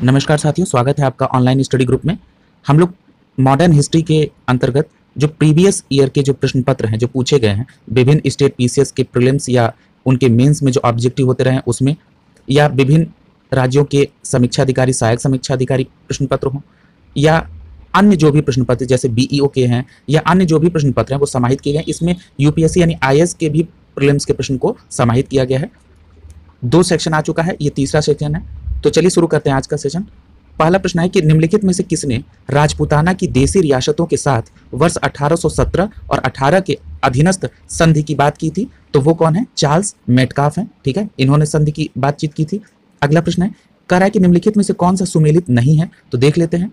नमस्कार साथियों, स्वागत है आपका ऑनलाइन स्टडी ग्रुप में। हम लोग मॉडर्न हिस्ट्री के अंतर्गत जो प्रीवियस ईयर के जो प्रश्न पत्र हैं जो पूछे गए हैं विभिन्न स्टेट पीसीएस के प्रीलिम्स या उनके मेंस में जो ऑब्जेक्टिव होते रहे हैं उसमें, या विभिन्न राज्यों के समीक्षा अधिकारी, सहायक समीक्षा अधिकारी प्रश्न पत्र हों, या अन्य जो भी प्रश्न पत्र जैसे बीईओ के हैं या अन्य जो भी प्रश्न पत्र हैं वो समाहित किए गए हैं। इसमें यूपीएससी यानी आईएएस के भी प्रीलिम्स के प्रश्न को समाहित किया गया है। 2 सेक्शन आ चुका है, ये तीसरा सेक्शन है। तो चलिए शुरू करते हैं आज का सेशन। पहला प्रश्न है कि निम्नलिखित में से किसने राजपूताना की देसी रियासतों के साथ वर्ष 1817 और 18 के अधीनस्थ संधि की बात की थी? तो वो कौन है? चार्ल्स मेटकाफ हैं। ठीक है, इन्होंने संधि की बातचीत की थी। अगला प्रश्न है, कह रहा है कि निम्नलिखित में से कौन सा सुमेलित नहीं है? तो देख लेते हैं।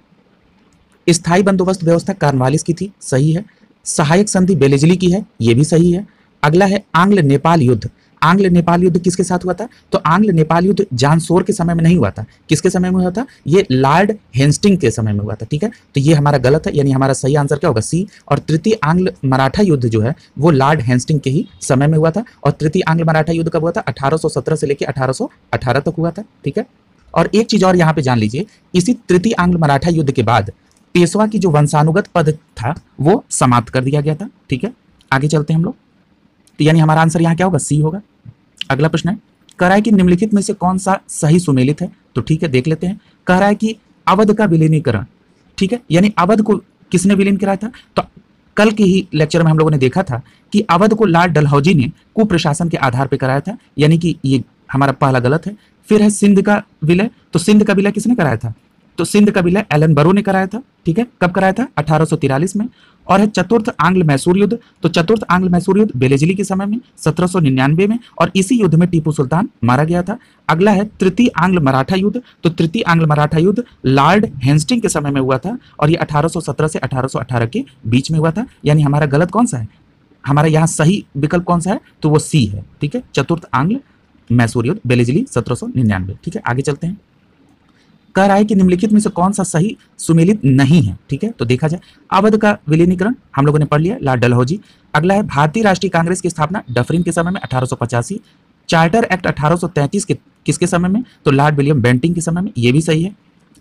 स्थायी बंदोबस्त व्यवस्था कार्नवालिस की थी, सही है। सहायक संधि बेलेजली की है, ये भी सही है। अगला है आंग्ल नेपाल युद्ध। आंग्ल नेपाल युद्ध किसके साथ हुआ था? तो आंग्ल नेपाल युद्ध जानसोर के समय में नहीं हुआ था। किसके समय में हुआ था? ये लॉर्ड हेस्टिंग के समय में हुआ था। ठीक है, तो ये हमारा गलत है, यानी हमारा सही आंसर क्या होगा? सी। और तृतीय आंग्ल मराठा युद्ध जो है वो लॉर्ड हेस्टिंग के ही समय में हुआ था। और तृतीय आंग्ल मराठा युद्ध कब हुआ था? 1817 से लेकर 1818 तक हुआ था। ठीक है, और एक चीज और यहाँ पे जान लीजिए, इसी तृतीय आंग्ल मराठा युद्ध के बाद पेशवा की जो वंशानुगत पद था वो समाप्त कर दिया गया था। ठीक है, आगे चलते हैं हम लोग। तो यानी हमारा आंसर यहाँ क्या होगा? सी होगा। अगला प्रश्न है, कह रहा है कि निम्नलिखित में से कौन सा सही सुमेलित है? तो ठीक है, देख लेते हैं। कह रहा है कि अवध का विलीनीकरण। ठीक है, यानी अवध को किसने विलीन कराया था? तो कल के ही लेक्चर में हम लोगों ने देखा था कि अवध को लॉर्ड डलहौजी ने कुप्रशासन के आधार पर कराया था, यानी कि ये हमारा पहला गलत है। फिर है सिंध का विलय। तो सिंध का विलय किसने कराया था? तो सिंध का विलय एलन बरो ने कराया था। ठीक है, कब कराया था? 1843 में। और है चतुर्थ आंग्ल मैसूर युद्ध। तो चतुर्थ आंग्ल मैसूर युद्ध बेलेजली के समय में 1799 में, और इसी युद्ध में टीपू सुल्तान मारा गया था। अगला है तृतीय आंग्ल मराठा युद्ध। तो तृतीय आंग्ल मराठा युद्ध लॉर्ड हेस्टिंग के समय में हुआ था, और ये 1817 से 1818 के बीच में हुआ था। यानी हमारा गलत कौन सा है? हमारा यहाँ सही विकल्प कौन सा है? तो वो सी है। ठीक है, चतुर्थ आंग्ल मैसूर युद्ध बेलेजली 1799। ठीक है, आगे चलते हैं। कह रहा है कि निम्नलिखित में से कौन सा सही सुमेलित नहीं है? ठीक है, तो देखा जाए, अवध का विलीनीकरण हम लोगों ने पढ़ लिया, लॉर्ड डलहौजी। अगला है भारतीय राष्ट्रीय कांग्रेस की स्थापना डफरिन के समय में 1885। चार्टर एक्ट 1833 के किसके समय में? तो लॉर्ड विलियम बेंटिंग के समय में, ये भी सही है।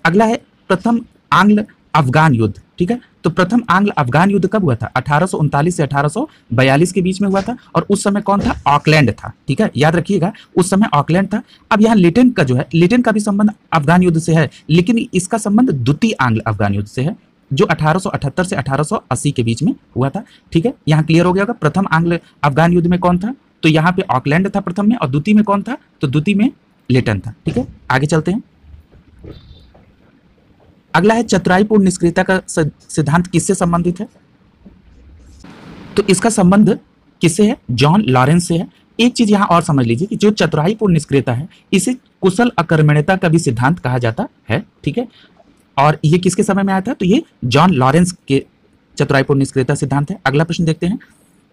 अगला है प्रथम आंग्ल अफगान युद्ध। ठीक है, तो प्रथम आंग्ल अफगान युद्ध कब हुआ था? 1839 से 1842 के बीच में हुआ था, और उस समय कौन था? ऑकलैंड था। ठीक है, याद रखिएगा, उस समय ऑकलैंड था। अब यहाँ लिटन का जो है, लिटन का भी संबंध अफगान युद्ध से है, लेकिन इसका संबंध द्वितीय आंग्ल अफगान युद्ध से है, जो 1878 से 1880 के बीच में हुआ था। ठीक है, यहाँ क्लियर हो गया होगा। प्रथम आंग्ल अफगान युद्ध में कौन था? तो यहाँ पे ऑकलैंड था प्रथम में, और द्वितीय में कौन था? तो द्वितीय में लिटन था। ठीक है, आगे चलते हैं। अगला है चतुराईपूर्ण निष्क्रियता का सिद्धांत किससे संबंधित है? तो इसका संबंध किससे है? जॉन लॉरेंस से है। एक चीज यहां और समझ लीजिए कि जो चतुराईपूर्ण निष्क्रियता है इसे कुशल अकर्मण्यता का भी सिद्धांत कहा जाता है। ठीक है, और ये किसके समय में आया था? तो ये जॉन लॉरेंस के चतुराईपूर्ण निष्क्रियता सिद्धांत है। अगला प्रश्न देखते हैं।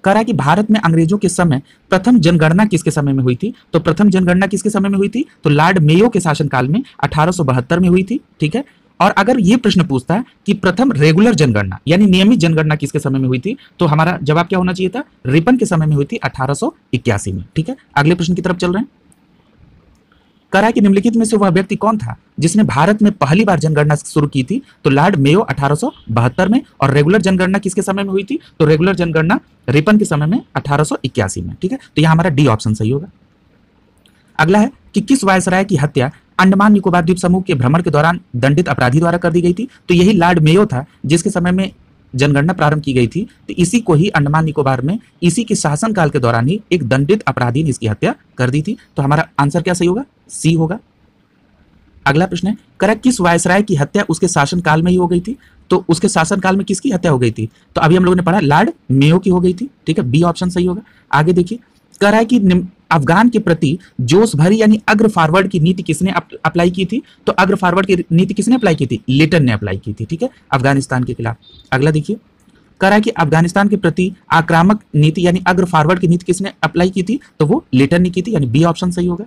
कह रहा है कि भारत में अंग्रेजों के समय प्रथम जनगणना किसके समय में हुई थी? तो प्रथम जनगणना किसके समय में हुई थी? तो लॉर्ड मेयो के शासनकाल में 1872 में हुई थी। ठीक है, और अगर ये प्रश्न पूछता है कि प्रथम रेगुलर जनगणना यानी नियमित जनगणना किसके समय में हुई थी, तो हमारा जवाब क्या होना चाहिए था? रिपन के समय में हुई थी 1881 में। ठीक है, अगले प्रश्न की तरफ चल रहे हैं। कह रहा है कि निम्नलिखित में से वह व्यक्ति कौन था जिसने भारत में पहली बार जनगणना शुरू की थी? तो लॉर्ड मेयो 1872 में, और रेगुलर जनगणना किसके समय में हुई थी? तो रेगुलर जनगणना रिपन के समय में 1881 में। ठीक है, तो यहां हमारा डी ऑप्शन सही होगा। अगला है कि किस वायसराय की हत्या अंडमान निकोबार द्वीप समूह के भ्रमण के दौरान दंडित अपराधी द्वारा कर दी गई थी? तो यही लॉर्ड मेयो था जिसके समय में जनगणना प्रारंभ की गई थी। तो इसी को ही अंडमान निकोबार में इसी के शासनकाल के दौरान ही एक दंडित अपराधी ने इसकी हत्या कर दी थी। तो हमारा आंसर क्या सही होगा? सी होगा। अगला प्रश्न है, कह किस वायसराय की हत्या उसके शासनकाल में ही हो गई थी? तो उसके शासनकाल में किसकी हत्या हो गई थी? तो अभी हम लोगों ने पढ़ा लॉर्ड मेयो की हो गई थी। ठीक है, बी ऑप्शन सही होगा। आगे देखिए, कह रहा है कि अफगान के प्रति जोश भरी यानी अग्र फॉरवर्ड की नीति किसने अप्लाई की थी? तो अग्र फॉरवर्ड की नीति किसने अप्लाई की थी? लिटन ने अप्लाई की थी। ठीक है, अफगानिस्तान के खिलाफ। अगला देखिए, कह रहा है कि अफगानिस्तान के प्रति आक्रामक नीति यानी अग्र फॉरवर्ड की नीति किसने अप्लाई की थी? तो वो लिटन ने की थी, यानी बी ऑप्शन सही होगा।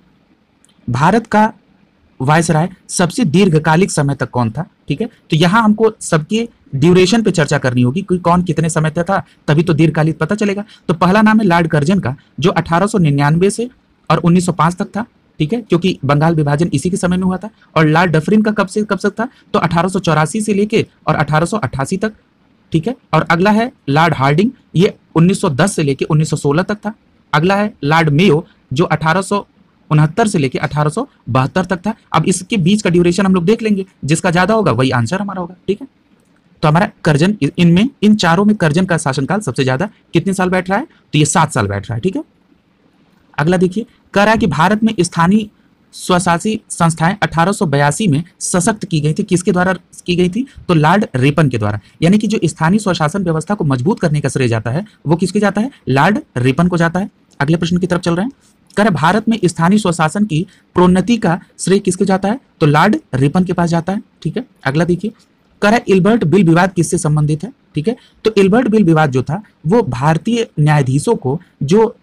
भारत का वायसराय सबसे दीर्घकालिक समय तक कौन था? ठीक है, तो यहां हमको सबके ड्यूरेशन पे चर्चा करनी होगी कि कौन कितने समय तक था, तभी तो दीर्घकालिक पता चलेगा। तो पहला नाम है लॉर्ड कर्जन का, जो 1899 से और 1905 तक था। ठीक है, क्योंकि बंगाल विभाजन इसी के समय में हुआ था। और लॉर्ड डफरिन का कब से था, तो 1884 से लेके और 1888 तक, ठीक है। और अगला है लॉर्ड हार्डिंग, ये 1910 से लेके 1916 तक था। अगला है लॉर्ड मेयो जो 1869 से लेके 1872 तक था। अब इसके बीच का ड्यूरेशन हम लोग देख लेंगे, जिसका ज्यादा होगा वही आंसर हमारा होगा, ठीक है। तो हमारा कर्जन, इनमें इन चारों में कर्जन का शासनकाल सबसे ज्यादा कितने साल बैठ रहा है, तो ये 7 साल बैठ रहा है, ठीक है। अगला देखिए, कह रहा है कि भारत में स्थानीय स्वशासी संस्थाएं 1882 में सशक्त की गई थी। किसके द्वारा की गई थी, तो लॉर्ड रिपन के द्वारा। यानी कि जो स्थानीय स्वशासन व्यवस्था को मजबूत करने का श्रेय जाता है वो किसके जाता है, लॉर्ड रिपन को जाता है। अगले प्रश्न की तरफ चल रहे हैं। कह रहे भारत में स्थानीय स्वशासन की प्रोन्नति का श्रेय किसके जाता है, तो लॉर्ड रिपन के पास जाता है, ठीक है। अगला देखिए, कह रहा है इल्बर्ट बिल विवाद किससे संबंधित है, ठीक है। तो इल्बर्ट बिल विवाद जो था वो भारतीय न्यायाधीशों को जो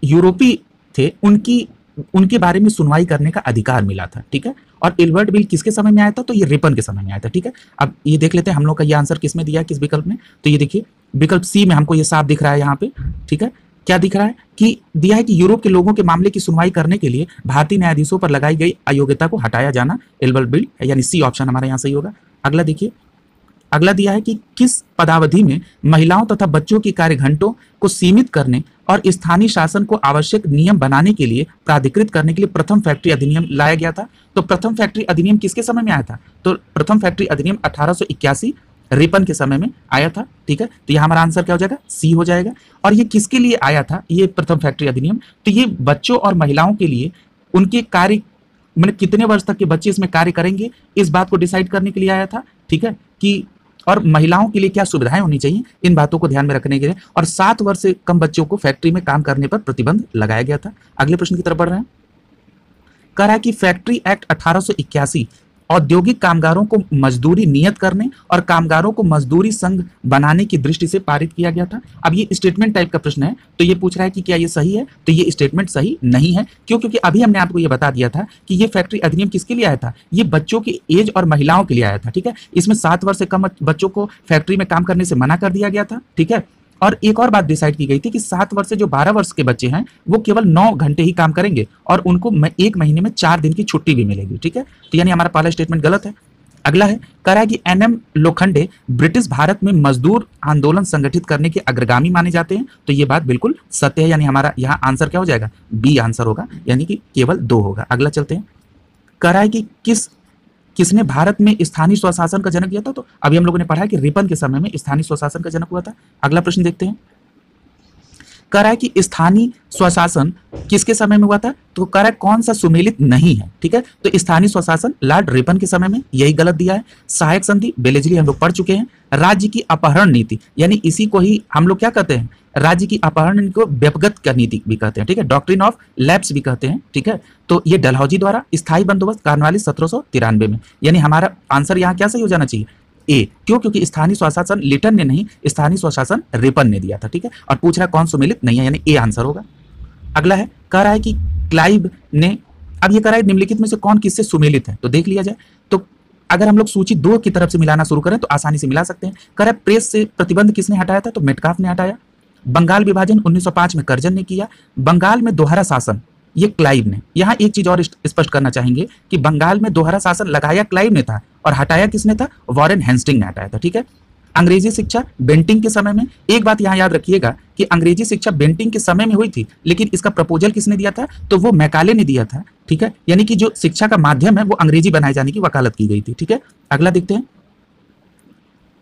यूरोपीय थे उनके बारे में सुनवाई करने का अधिकार मिला था, ठीक है। और इल्बर्ट बिल किसके समय में आया था, तो ये रिपन के समय में आया था, ठीक है। अब ये देख लेते हैं हम लोग का ये आंसर किस में दिया है, किस विकल्प में, तो ये देखिए विकल्प सी में हमको ये साफ दिख रहा है यहाँ पे, ठीक है। क्या दिख रहा है कि दिया है कि यूरोप के लोगों के मामले की सुनवाई करने के लिए भारतीय न्यायाधीशों पर लगाई गई अयोग्यता को हटाया जाना इल्बर्ट बिल, यानी सी ऑप्शन हमारा यहाँ सही होगा। अगला देखिए, अगला दिया है कि किस पदावधि में महिलाओं तथा बच्चों की कार्य घंटों को सीमित करने और स्थानीय शासन को आवश्यक नियम बनाने के लिए प्राधिकृत करने के लिए प्रथम फैक्ट्री अधिनियम लाया गया था। तो प्रथम फैक्ट्री अधिनियम किसके समय में आया था, तो प्रथम फैक्ट्री अधिनियम 1881 रिपन के समय में आया था, ठीक है। तो यह हमारा आंसर क्या हो जाएगा, सी हो जाएगा। और ये किसके लिए आया था, ये प्रथम फैक्ट्री अधिनियम, तो ये बच्चों और महिलाओं के लिए उनके कार्य, मतलब कितने वर्ष तक के बच्चे इसमें कार्य करेंगे इस बात को डिसाइड करने के लिए आया था, ठीक है। कि और महिलाओं के लिए क्या सुविधाएं होनी चाहिए, इन बातों को ध्यान में रखने के लिए। और 7 वर्ष से कम बच्चों को फैक्ट्री में काम करने पर प्रतिबंध लगाया गया था। अगले प्रश्न की तरफ बढ़ रहे हैं। कह रहा है कि फैक्ट्री एक्ट 1881 औद्योगिक कामगारों को मजदूरी नियत करने और कामगारों को मजदूरी संघ बनाने की दृष्टि से पारित किया गया था। अब ये स्टेटमेंट टाइप का प्रश्न है, तो ये पूछ रहा है कि क्या ये सही है, तो ये स्टेटमेंट सही नहीं है। क्यों, क्योंकि अभी हमने आपको ये बता दिया था कि ये फैक्ट्री अधिनियम किसके लिए आया था, ये बच्चों की एज और महिलाओं के लिए आया था, ठीक है। इसमें 7 वर्ष से कम बच्चों को फैक्ट्री में काम करने से मना कर दिया गया था, ठीक है। और एक और बात डिसाइड की गई थी कि 7 वर्ष से जो 12 वर्ष के बच्चे हैं वो केवल 9 घंटे ही काम करेंगे और उनको 1 महीने में 4 दिन की छुट्टी भी मिलेगी, ठीक है। तो यानी हमारा पहला स्टेटमेंट गलत है। अगला है, कह रहा है कि एनएम लोखंडे ब्रिटिश भारत में मजदूर आंदोलन संगठित करने के अग्रगामी माने जाते हैं। तो ये बात बिल्कुल सत्य है, यानी हमारा यहाँ आंसर क्या हो जाएगा, बी आंसर होगा, यानी कि केवल 2 होगा। अगला चलते हैं। कह रहा है कि किसने भारत में स्थानीय स्वशासन का जनक किया था, तो अभी हम लोगों ने पढ़ा कि रिपन के समय में स्थानीय स्वशासन का जनक हुआ था। अगला प्रश्न देखते हैं। कह रहा है कि स्थानीय स्वशासन किसके समय में हुआ था, तो कह रहा है कौन सा सुमेलित नहीं है, ठीक है। तो स्थानीय स्वशासन लॉर्ड रिपन के समय में, यही गलत दिया है। सहायक संधि बेलेजली हम लोग पढ़ चुके हैं। राज्य की अपहरण नीति, यानी इसी को ही हम लोग क्या कहते हैं, राज्य की अपहरण नीति को व्यपगत का नीति भी कहते हैं, ठीक है। डॉक्ट्रिन ऑफ लैप्स भी कहते हैं, ठीक है। तो ये डलहौजी द्वारा स्थायी बंदोबस्त कॉर्नवालिस 1793 में, यानी हमारा आंसर यहाँ क्या सही हो जाना चाहिए, ए। क्यों, क्योंकि स्थानीय स्वशासन लिटन ने नहीं, स्थानीय स्वशासन रिपन ने दिया था, ठीक है। और पूछ रहा है कौन सुमेलित नहीं है, यानी ए आंसर होगा। अगला है, कह रहा है कि क्लाइव ने, अब ये कह रहा है निम्नलिखित में से कौन किससे सुमेलित है, तो देख लिया जाए। तो अगर हम लोग सूची 2 की तरफ से मिलाना शुरू करें तो आसानी से मिला सकते हैं। कह रहा है प्रेस से प्रतिबंध किसने हटाया था, तो मेटकाफ ने हटाया। बंगाल विभाजन 1905 में कर्जन ने किया। बंगाल में दोहरा शासन, ये क्लाइव ने। यहाँ एक चीज और स्पष्ट करना चाहेंगे कि बंगाल में दोहरा शासन लगाया क्लाइव ने था और हटाया किसने था, वॉरेन हेस्टिंग ने हटाया था, ठीक है। अंग्रेजी शिक्षा बेंटिंग के समय में, एक बात यहाँ याद रखिएगा कि अंग्रेजी शिक्षा बेंटिंग के समय में हुई थी, लेकिन इसका प्रपोजल किसने दिया था, तो वो मैकाले ने दिया था, ठीक है। यानी कि जो शिक्षा का माध्यम है वो अंग्रेजी बनाए जाने की वकालत की गई थी, ठीक है। अगला देखते हैं।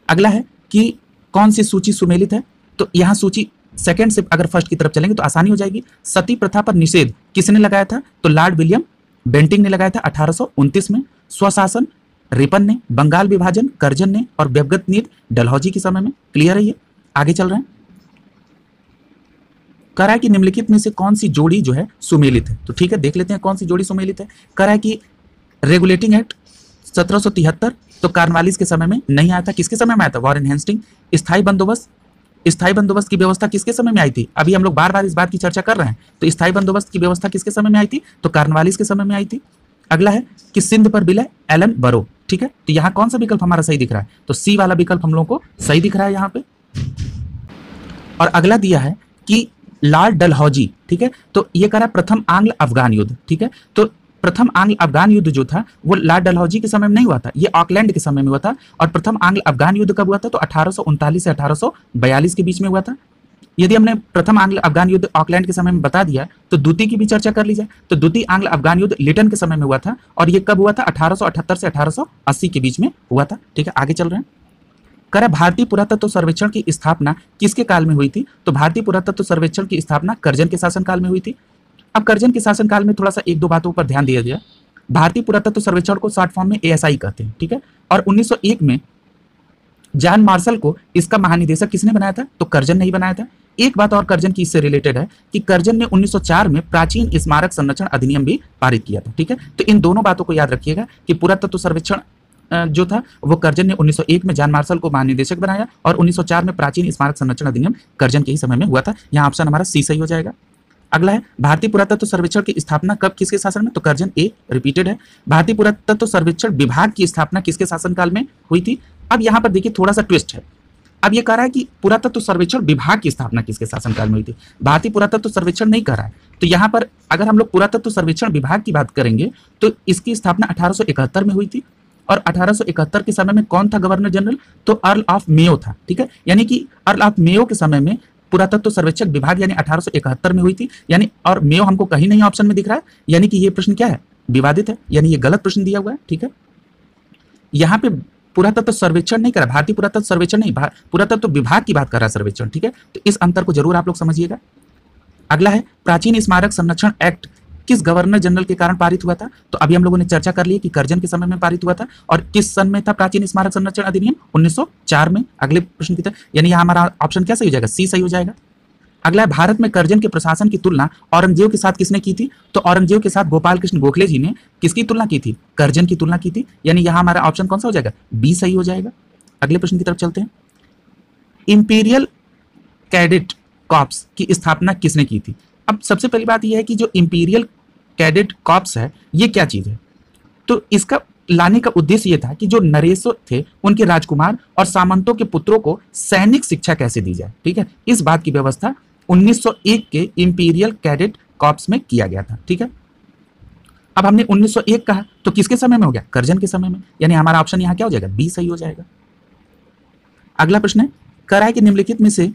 अगला है कि कौन सी सूची सुमेलित है, तो यहाँ सूची सेकंड से अगर फर्स्ट की तरफ चलेंगे तो आसानी हो जाएगी। सती प्रथा पर निषेध किसने लगाया था, तो लॉर्ड विलियम बेंटिंग ने लगाया था 1829 में। स्वशासन रिपन ने, बंगाल विभाजन कर्जन ने और व्यपगत नीति डलहौजी के समय में। क्लियर है ये, आगे चल रहे हैं। कह रहा है कि निम्नलिखित में से कौन सी जोड़ी जो है सुमेलित है, तो ठीक है देख लेते हैं कौन सी जोड़ी सुमेलित है। कह रहा है कि रेगुलेटिंग एक्ट 1773 तो कॉर्नवालिस के समय में नहीं आया था, किसके समय में आया था, वॉरेन हेस्टिंग। स्थायी बंदोबस्त की व्यवस्था किसके समय में आई थी, अभी हम लोग बार बार इस बात की चर्चा कर रहे हैं, तो स्थायी बंदोबस्त की व्यवस्था किसके समय में आई थी, तो कॉर्नवालिस के समय में आई थी। अगला है कि सिंध पर विलय एलन बरो, ठीक है। तो यहाँ कौन सा विकल्प हमारा सही दिख रहा है, तो सी वाला विकल्प हम लोगों को सही दिख रहा है यहाँ पे। और अगला दिया है कि लॉर्ड डलहौजी, ठीक है। तो ये कह रहा है प्रथम आंग्ल अफगान युद्ध, ठीक है। तो प्रथम आंग्ल अफगान युद्ध जो था वो लॉर्ड डलहौजी के समय में नहीं हुआ था, ये ऑकलैंड के समय में हुआ था। और प्रथम आंग्ल अफगान युद्ध कब हुआ था? तो 1839 से 1842 के बीच में हुआ था। यदि हमने प्रथम आंग्ल अफगान युद्ध ऑकलैंड के समय में बता दिया तो द्वितीय की भी चर्चा कर ली जाए। तो द्वितीय आंग्ल अफगान युद्ध लिटन के समय में हुआ था और ये कब हुआ था? 1878 से 1880 के बीच में हुआ था, ठीक है। आगे चल रहे हैं। कह रहा भारतीय पुरातत्व सर्वेक्षण की स्थापना किसके काल में हुई थी? तो भारतीय पुरातत्व सर्वेक्षण की स्थापना करजन के शासनकाल में हुई थी। अब करजन के शासनकाल में थोड़ा सा एक दो बातों पर ध्यान दिया गया। भारतीय पुरातत्व सर्वेक्षण को शॉर्ट फॉर्म में ASI कहते हैं, ठीक है। और 1901 में जॉन मार्शल को इसका महानिदेशक किसने बनाया था? तो करजन ने ही बनाया था। एक बात और करजन की इससे रिलेटेड है कि करजन ने 1904 में प्राचीन स्मारक संरक्षण अधिनियम भी पारित किया था, ठीक है। तो इन दोनों बातों को याद रखिएगा कि पुरातत्व सर्वेक्षण जो था वो करजन ने 1901 में जॉन मार्शल को महानिदेशक बनाया और 1904 में प्राचीन स्मारक संरक्षण अधिनियम करजन के ही समय में हुआ था। यहाँ ऑप्शन हमारा सी सही हो जाएगा। अगला है भारतीय पुरातत्व सर्वेक्षण की स्थापना कब किसके शासन में? तो करजन, ए रिपीटेड है। भारतीय पुरातत्व सर्वेक्षण विभाग की स्थापना किसके शासनकाल में हुई थी? अब यहाँ पर देखिए थोड़ा सा ट्विस्ट है। अब ये कह रहा है कि पुरातत्व सर्वेक्षण विभाग की स्थापना किसके शासनकाल में हुई थी, भारतीय पुरातत्व सर्वेक्षण नहीं कर रहा है। तो यहाँ पर अगर हम लोग पुरातत्व सर्वेक्षण विभाग की बात करेंगे तो इसकी स्थापना 1871 में हुई थी। और 1871 के समय में कौन था गवर्नर जनरल? तो अर्ल ऑफ मेयो था, ठीक है। यानी कि अर्ल ऑफ मेयो के समय में पुरातत्व सर्वेक्षक विभाग यानी 1871 में हुई थी। यानी और मेयो हमको कहीं नहीं ऑप्शन में दिख रहा है, यानी कि ये प्रश्न क्या है? विवादित है, यानी ये गलत प्रश्न दिया हुआ है, ठीक है। यहाँ पे पुरातत्व सर्वेक्षण नहीं कर रहा, भारतीय पुरातत्व सर्वेक्षण नहीं, पुरातत्व विभाग की बात कर रहा है सर्वेक्षण, ठीक है। तो इस अंतर को जरूर आप लोग समझिएगा। अगला है प्राचीन स्मारक संरक्षण एक्ट किस गवर्नर जनरल के कारण पारित हुआ था? तो अभी हम लोगों ने चर्चा कर ली कि करजन के समय में पारित हुआ था। और किस सन में था प्राचीन स्मारक संरक्षण अधिनियम? 1904 में। अगले प्रश्न की तरफ, यानी यहाँ हमारा ऑप्शन क्या सही हो जाएगा? सी सही हो जाएगा। अगला है भारत में करजन के प्रशासन की तुलना औरंगजेब के साथ किसने की थी? तो औरंगजेब के साथ गोपाल कृष्ण गोखले जी ने किसकी तुलना की थी? करजन की तुलना की थी। यानी यहाँ हमारा ऑप्शन कौन सा हो जाएगा? बी सही हो जाएगा। अगले प्रश्न की तरफ चलते हैं। इंपीरियल कैडेट कॉर्प्स की स्थापना किसने की थी? अब सबसे पहली बात यह है कि जो इंपीरियल कैडेट कॉर्प्स है ये क्या चीज है? तो इसका लाने का उद्देश्य यह था कि जो नरेशों थे उनके राजकुमार और सामंतों के पुत्रों को सैनिक शिक्षा कैसे दी जाए, ठीक है। इस बात की व्यवस्था 1901 के इंपीरियल कैडेट कॉर्प्स में किया गया था, ठीक है। अब हमने 1901 कहा तो किसके समय में हो गया? करजन के समय में। यानी हमारा ऑप्शन यहाँ क्या हो जाएगा? बी सही हो जाएगा। अगला प्रश्न है, कह रहा है कि निम्नलिखित में से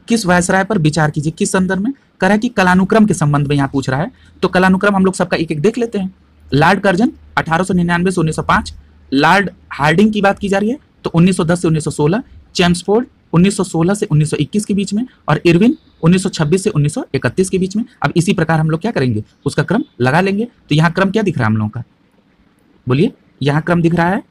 किस वायसराय पर विचार कीजिए, किस संदर्भ में? कह रहा है कि कलानुक्रम के संबंध में यहाँ पूछ रहा है। तो कलानुक्रम हम लोग सबका एक एक देख लेते हैं। लॉर्ड कर्जन 1899 से 1905, लॉर्ड हार्डिंग की बात की जा रही है तो 1910 से 1916, चेम्सफोर्ड 1916 से 1921 के बीच में, और इरविन 1926 से 1931 के बीच में। अब इसी प्रकार हम लोग क्या करेंगे? उसका क्रम लगा लेंगे। तो यहाँ क्रम क्या दिख रहा है हम लोगों का? बोलिए। यहाँ क्रम दिख रहा है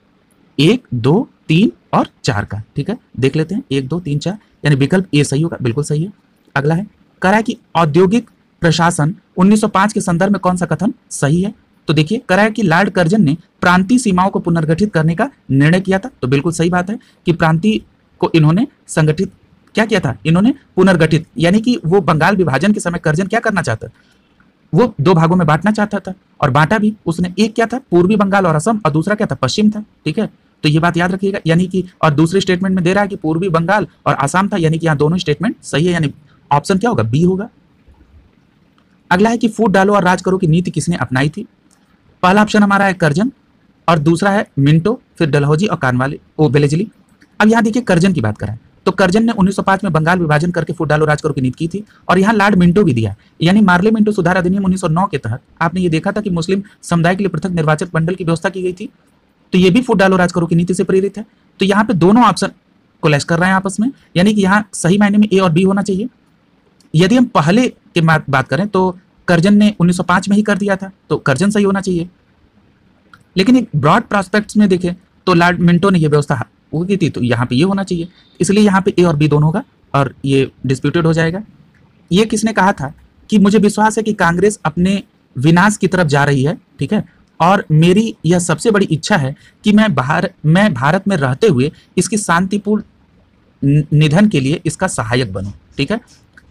1, 2, 3 और 4 का, ठीक है। देख लेते हैं 1, 2, 3, 4, यानी विकल्प ए सही होगा, बिल्कुल सही है। अगला है, कह रहा है कि औद्योगिक प्रशासन 1905 के संदर्भ में कौन सा कथन सही है? तो देखिए, कह रहा है कि लॉर्ड कर्जन ने प्रांतीय सीमाओं को पुनर्गठित करने का निर्णय किया था। तो बिल्कुल सही बात है कि प्रांतीय को इन्होंने संगठित क्या किया था? इन्होंने पुनर्गठित, यानी कि वो बंगाल विभाजन के समय कर्जन क्या करना चाहता? वो 2 भागों में बांटना चाहता था और बांटा भी उसने। एक क्या था? पूर्वी बंगाल और असम, और दूसरा क्या था? पश्चिम था, ठीक है। तो ये बात याद रखिएगा। यानी कि और दूसरे स्टेटमेंट में दे रहा है कि पूर्वी बंगाल और आसाम था, यानी कि यहाँ दोनों स्टेटमेंट सही है, यानी ऑप्शन क्या होगा? बी होगा। अगला है कि फूट डालो और राज करो की नीति किसने अपनाई थी? पहला ऑप्शन हमारा है कर्जन, और दूसरा है मिंटो, फिर डलहौजी और कानवाले ओ वेलेजली। अब यहाँ देखिए कर्जन की बात करें तो कर्जन ने 1905 में बंगाल विभाजन करके फूट डालो राज करो की नीति की थी, और यहाँ लॉर्ड मिंटो भी दिया। यानी मार्ले मिंटो सुधार अधिनियम 1909 के तहत आपने ये देखा था कि मुस्लिम समुदाय के लिए पृथक निर्वाचक मंडल की व्यवस्था की गई थी। तो ये भी फूट डालो राज करो की नीति से प्रेरित है। तो यहाँ पे दोनों ऑप्शन कोलैश कर रहे हैं आपस में, यानी कि यहाँ सही मायने में ए और बी होना चाहिए। यदि हम पहले की बात करें तो कर्जन ने 1905 में ही कर दिया था, तो कर्जन सही होना चाहिए। लेकिन एक ब्रॉड प्रॉस्पेक्ट्स में देखें तो लॉर्ड मिंटो ने यह व्यवस्था वो की थी, तो यहाँ पे ये होना चाहिए। इसलिए यहाँ पे ए और बी दोनों होगा और ये डिस्प्यूटेड हो जाएगा। ये किसने कहा था कि मुझे विश्वास है कि कांग्रेस अपने विनाश की तरफ जा रही है, ठीक है, और मेरी यह सबसे बड़ी इच्छा है कि मैं भारत में रहते हुए इसकी शांतिपूर्ण निधन के लिए इसका सहायक बनूं, ठीक है।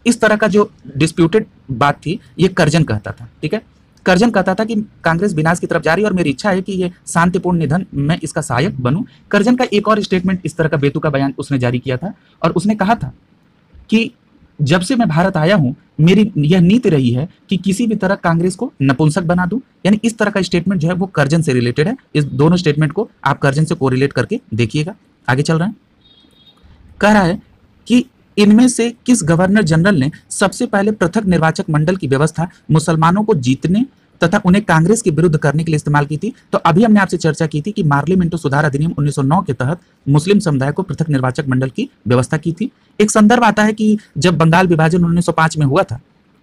इस तरह का जो डिस्प्यूटेड बात थी ये कर्जन कहता था, ठीक है। कर्जन कहता था कि कांग्रेस विनाश की तरफ जा रही है और मेरी इच्छा है कि ये शांतिपूर्ण निधन मैं इसका सहायक बनूं। कर्जन का एक और स्टेटमेंट इस तरह का बेतुका बयान उसने जारी किया था और उसने कहा था कि जब से मैं भारत आया हूं मेरी यह नीति रही है कि किसी भी तरह कांग्रेस को नपुंसक बना दूं। यानी इस तरह का स्टेटमेंट जो है वो कर्जन से रिलेटेड है। इस दोनों स्टेटमेंट को आप कर्जन से कोरिलेट करके देखिएगा। आगे चल रहे हैं, कह रहा है कि इनमें से किस गवर्नर जनरल ने सबसे पहले पृथक निर्वाचक मंडल की व्यवस्था मुसलमानों को जीतने तथा उन्हें कांग्रेस के विरुद्ध करने के लिए इस्तेमाल की थी। तो अभी हमने आपसे चर्चा की थी कि मार्ली मिंटो सुधार अधिनियम 1909 के तहत मुस्लिम समुदाय को पृथक निर्वाचक मंडल की व्यवस्था की थी। एक संदर्भ आता है कि जब बंगाल विभाजन 1905 में हुआ था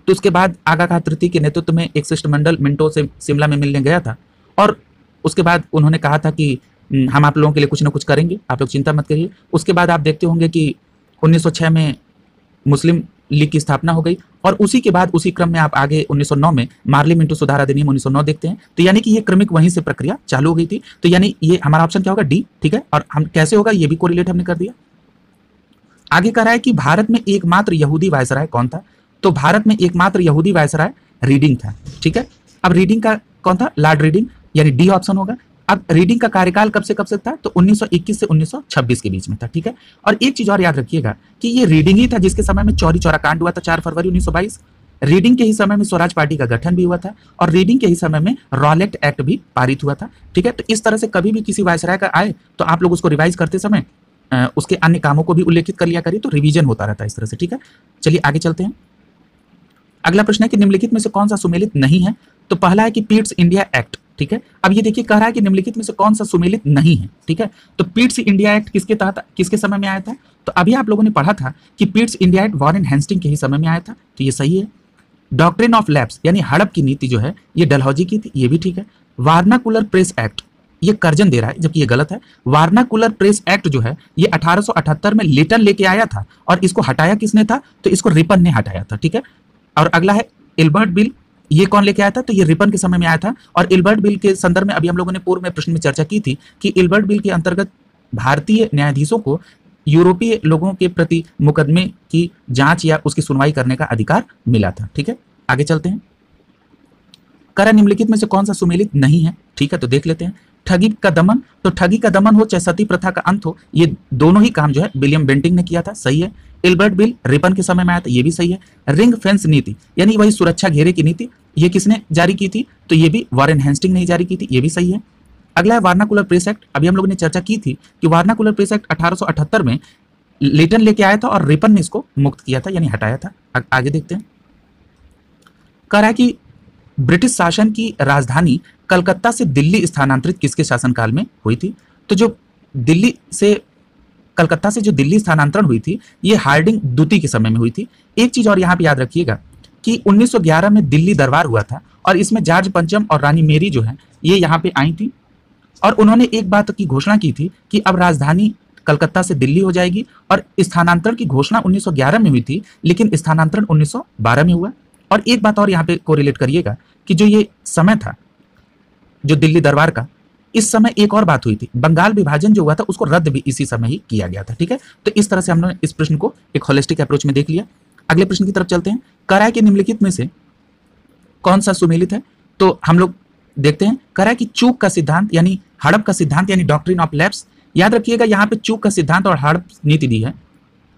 तो उसके बाद आगा खां तृतीय के नेतृत्व में एक शिष्टमंडल मिंटो से शिमला में मिलने गया था और उसके बाद उन्होंने कहा था कि हम आप लोगों के लिए कुछ ना कुछ करेंगे, आप लोग चिंता मत करिए। उसके बाद आप देखते होंगे कि 1906 में मुस्लिम लीग की स्थापना हो गई और उसी के बाद उसी क्रम में आप आगे 1909 में मार्ली मिंटो सुधार अधिनियम 1909 देखते हैं। तो यानी कि ये क्रमिक वहीं से प्रक्रिया चालू हो गई थी। तो यानी ये हमारा ऑप्शन क्या होगा, डी। ठीक है, और हम कैसे होगा ये भी कोरिलेट हमने कर दिया। आगे कह रहा है कि भारत में एकमात्र यहूदी वायसराय कौन था। तो भारत में एकमात्र यहूदी वायसराय रीडिंग था। ठीक है, अब रीडिंग का कौन था, लॉर्ड रीडिंग, यानी डी ऑप्शन होगा। अब रीडिंग का कार्यकाल कब से कब तक था, तो 1921 से 1926 के बीच में था। ठीक है, और एक चीज और याद रखिएगा कि ये रीडिंग ही था जिसके समय में चौरी चौरा कांड हुआ था 4 फरवरी 1922। रीडिंग के ही समय में स्वराज पार्टी का गठन भी हुआ था और रीडिंग के ही समय में रॉलेट एक्ट भी पारित हुआ था। ठीक है, तो इस तरह से कभी भी किसी वायसराय का आए तो आप लोग उसको रिवाइज करते समय उसके अन्य कामों को भी उल्लेखित कर लिया करिए, तो रिवीजन होता रहता है इस तरह से। ठीक है, चलिए आगे चलते हैं। अगला प्रश्न है कि निम्नलिखित में से कौन सा सुमेलित नहीं है। तो पहला है कि पीट्स इंडिया एक्ट। ठीक है, अब ये देखिए कह रहा है कि निम्नलिखित में से कौन सा सुमेलित नहीं है। ठीक है, तो पीट्स इंडिया एक्ट किसके तहत, किसके समय में आया था। तो अभी आप लोगों ने पढ़ा था कि Pitt's India act Warren Hastings के ही समय में आया था, तो ये सही है। डॉक्ट्रिन ऑफ लैप्स यानी हड़प की नीति जो है ये डलहौजी की थी, ये भी ठीक है। वार्नाकुलर प्रेस एक्ट ये कर्जन दे रहा है जबकि ये गलत है। वार्नाकुलर प्रेस एक्ट जो है ये 1878 में लिटन लेके आया था और इसको हटाया किसने था, तो इसको रिपन ने हटाया था। ठीक है, और अगला है इल्बर्ट बिल, ये कौन लेके आया था, तो ये रिपन के समय में आया था। और इल्बर्ट बिल के संदर्भ में अभी हम लोगों ने पूर्व में प्रश्न में चर्चा की थी कि इल्बर्ट बिल के अंतर्गत भारतीय न्यायाधीशों को यूरोपीय लोगों के प्रति मुकदमे की जांच या उसकी सुनवाई करने का अधिकार मिला था। ठीक है, आगे चलते हैं। करा निम्नलिखित में से कौन सा सुमेलित नहीं है। ठीक है, तो देख लेते हैं। ठगी का दमन, तो ठगी का दमन हो चाहे सती प्रथा का अंत हो, ये दोनों ही काम जो है विलियम बेंटिंग ने किया था, सही है। इल्बर्ट बिल रिपन के समय में आया था, ये भी सही है। रिंग फेंस नीति यानी वही सुरक्षा घेरे की नीति, ये किसने जारी की थी, तो ये भी वॉरेन हेस्टिंग्स ने जारी की थी, ये भी सही है। अगला है वार्नाकुलर प्रेस एक्ट। अभी हम लोगों ने चर्चा की थी कि वार्नाकुलर प्रेस एक्ट 1878 में लिटन लेके आया था और रिपन ने इसको मुक्त किया था यानी हटाया था। आगे देखते हैं। कह रहा है कि ब्रिटिश शासन की राजधानी कलकत्ता से दिल्ली स्थानांतरित किसके शासनकाल में हुई थी। तो जो दिल्ली से कलकत्ता से जो दिल्ली स्थानांतरण हुई थी ये हार्डिंग द्वितीय के समय में हुई थी। एक चीज और यहाँ पे याद रखिएगा कि 1911 में दिल्ली दरबार हुआ था और इसमें जॉर्ज पंचम और रानी मेरी जो है ये यहाँ पे आई थी और उन्होंने एक बात की घोषणा की थी कि अब राजधानी कलकत्ता से दिल्ली हो जाएगी। और स्थानांतरण की घोषणा 1911 में हुई थी लेकिन स्थानांतरण 1912 में हुआ। और एक बात और यहाँ पे कोरिलेट करिएगा कि जो ये समय था जो दिल्ली दरबार का, इस समय एक और बात हुई थी, बंगाल विभाजन जो हुआ था उसको रद्द भी इसी समय ही किया गया था। ठीक है, तो इस तरह से हमने इस प्रश्न को एक होलिस्टिक अप्रोच में देख लिया। अगले प्रश्न की तरफ चलते हैं। कह रहा है कि निम्नलिखित में से कौन सा सुमेलित है। तो हम लोग देखते हैं। कह रहा है कि चूक का सिद्धांत यानी हड़प का सिद्धांत यानी डॉक्ट्रिन ऑफ लैप्स। याद रखिएगा यहाँ पे चूक का सिद्धांत और हड़प नीति दी है।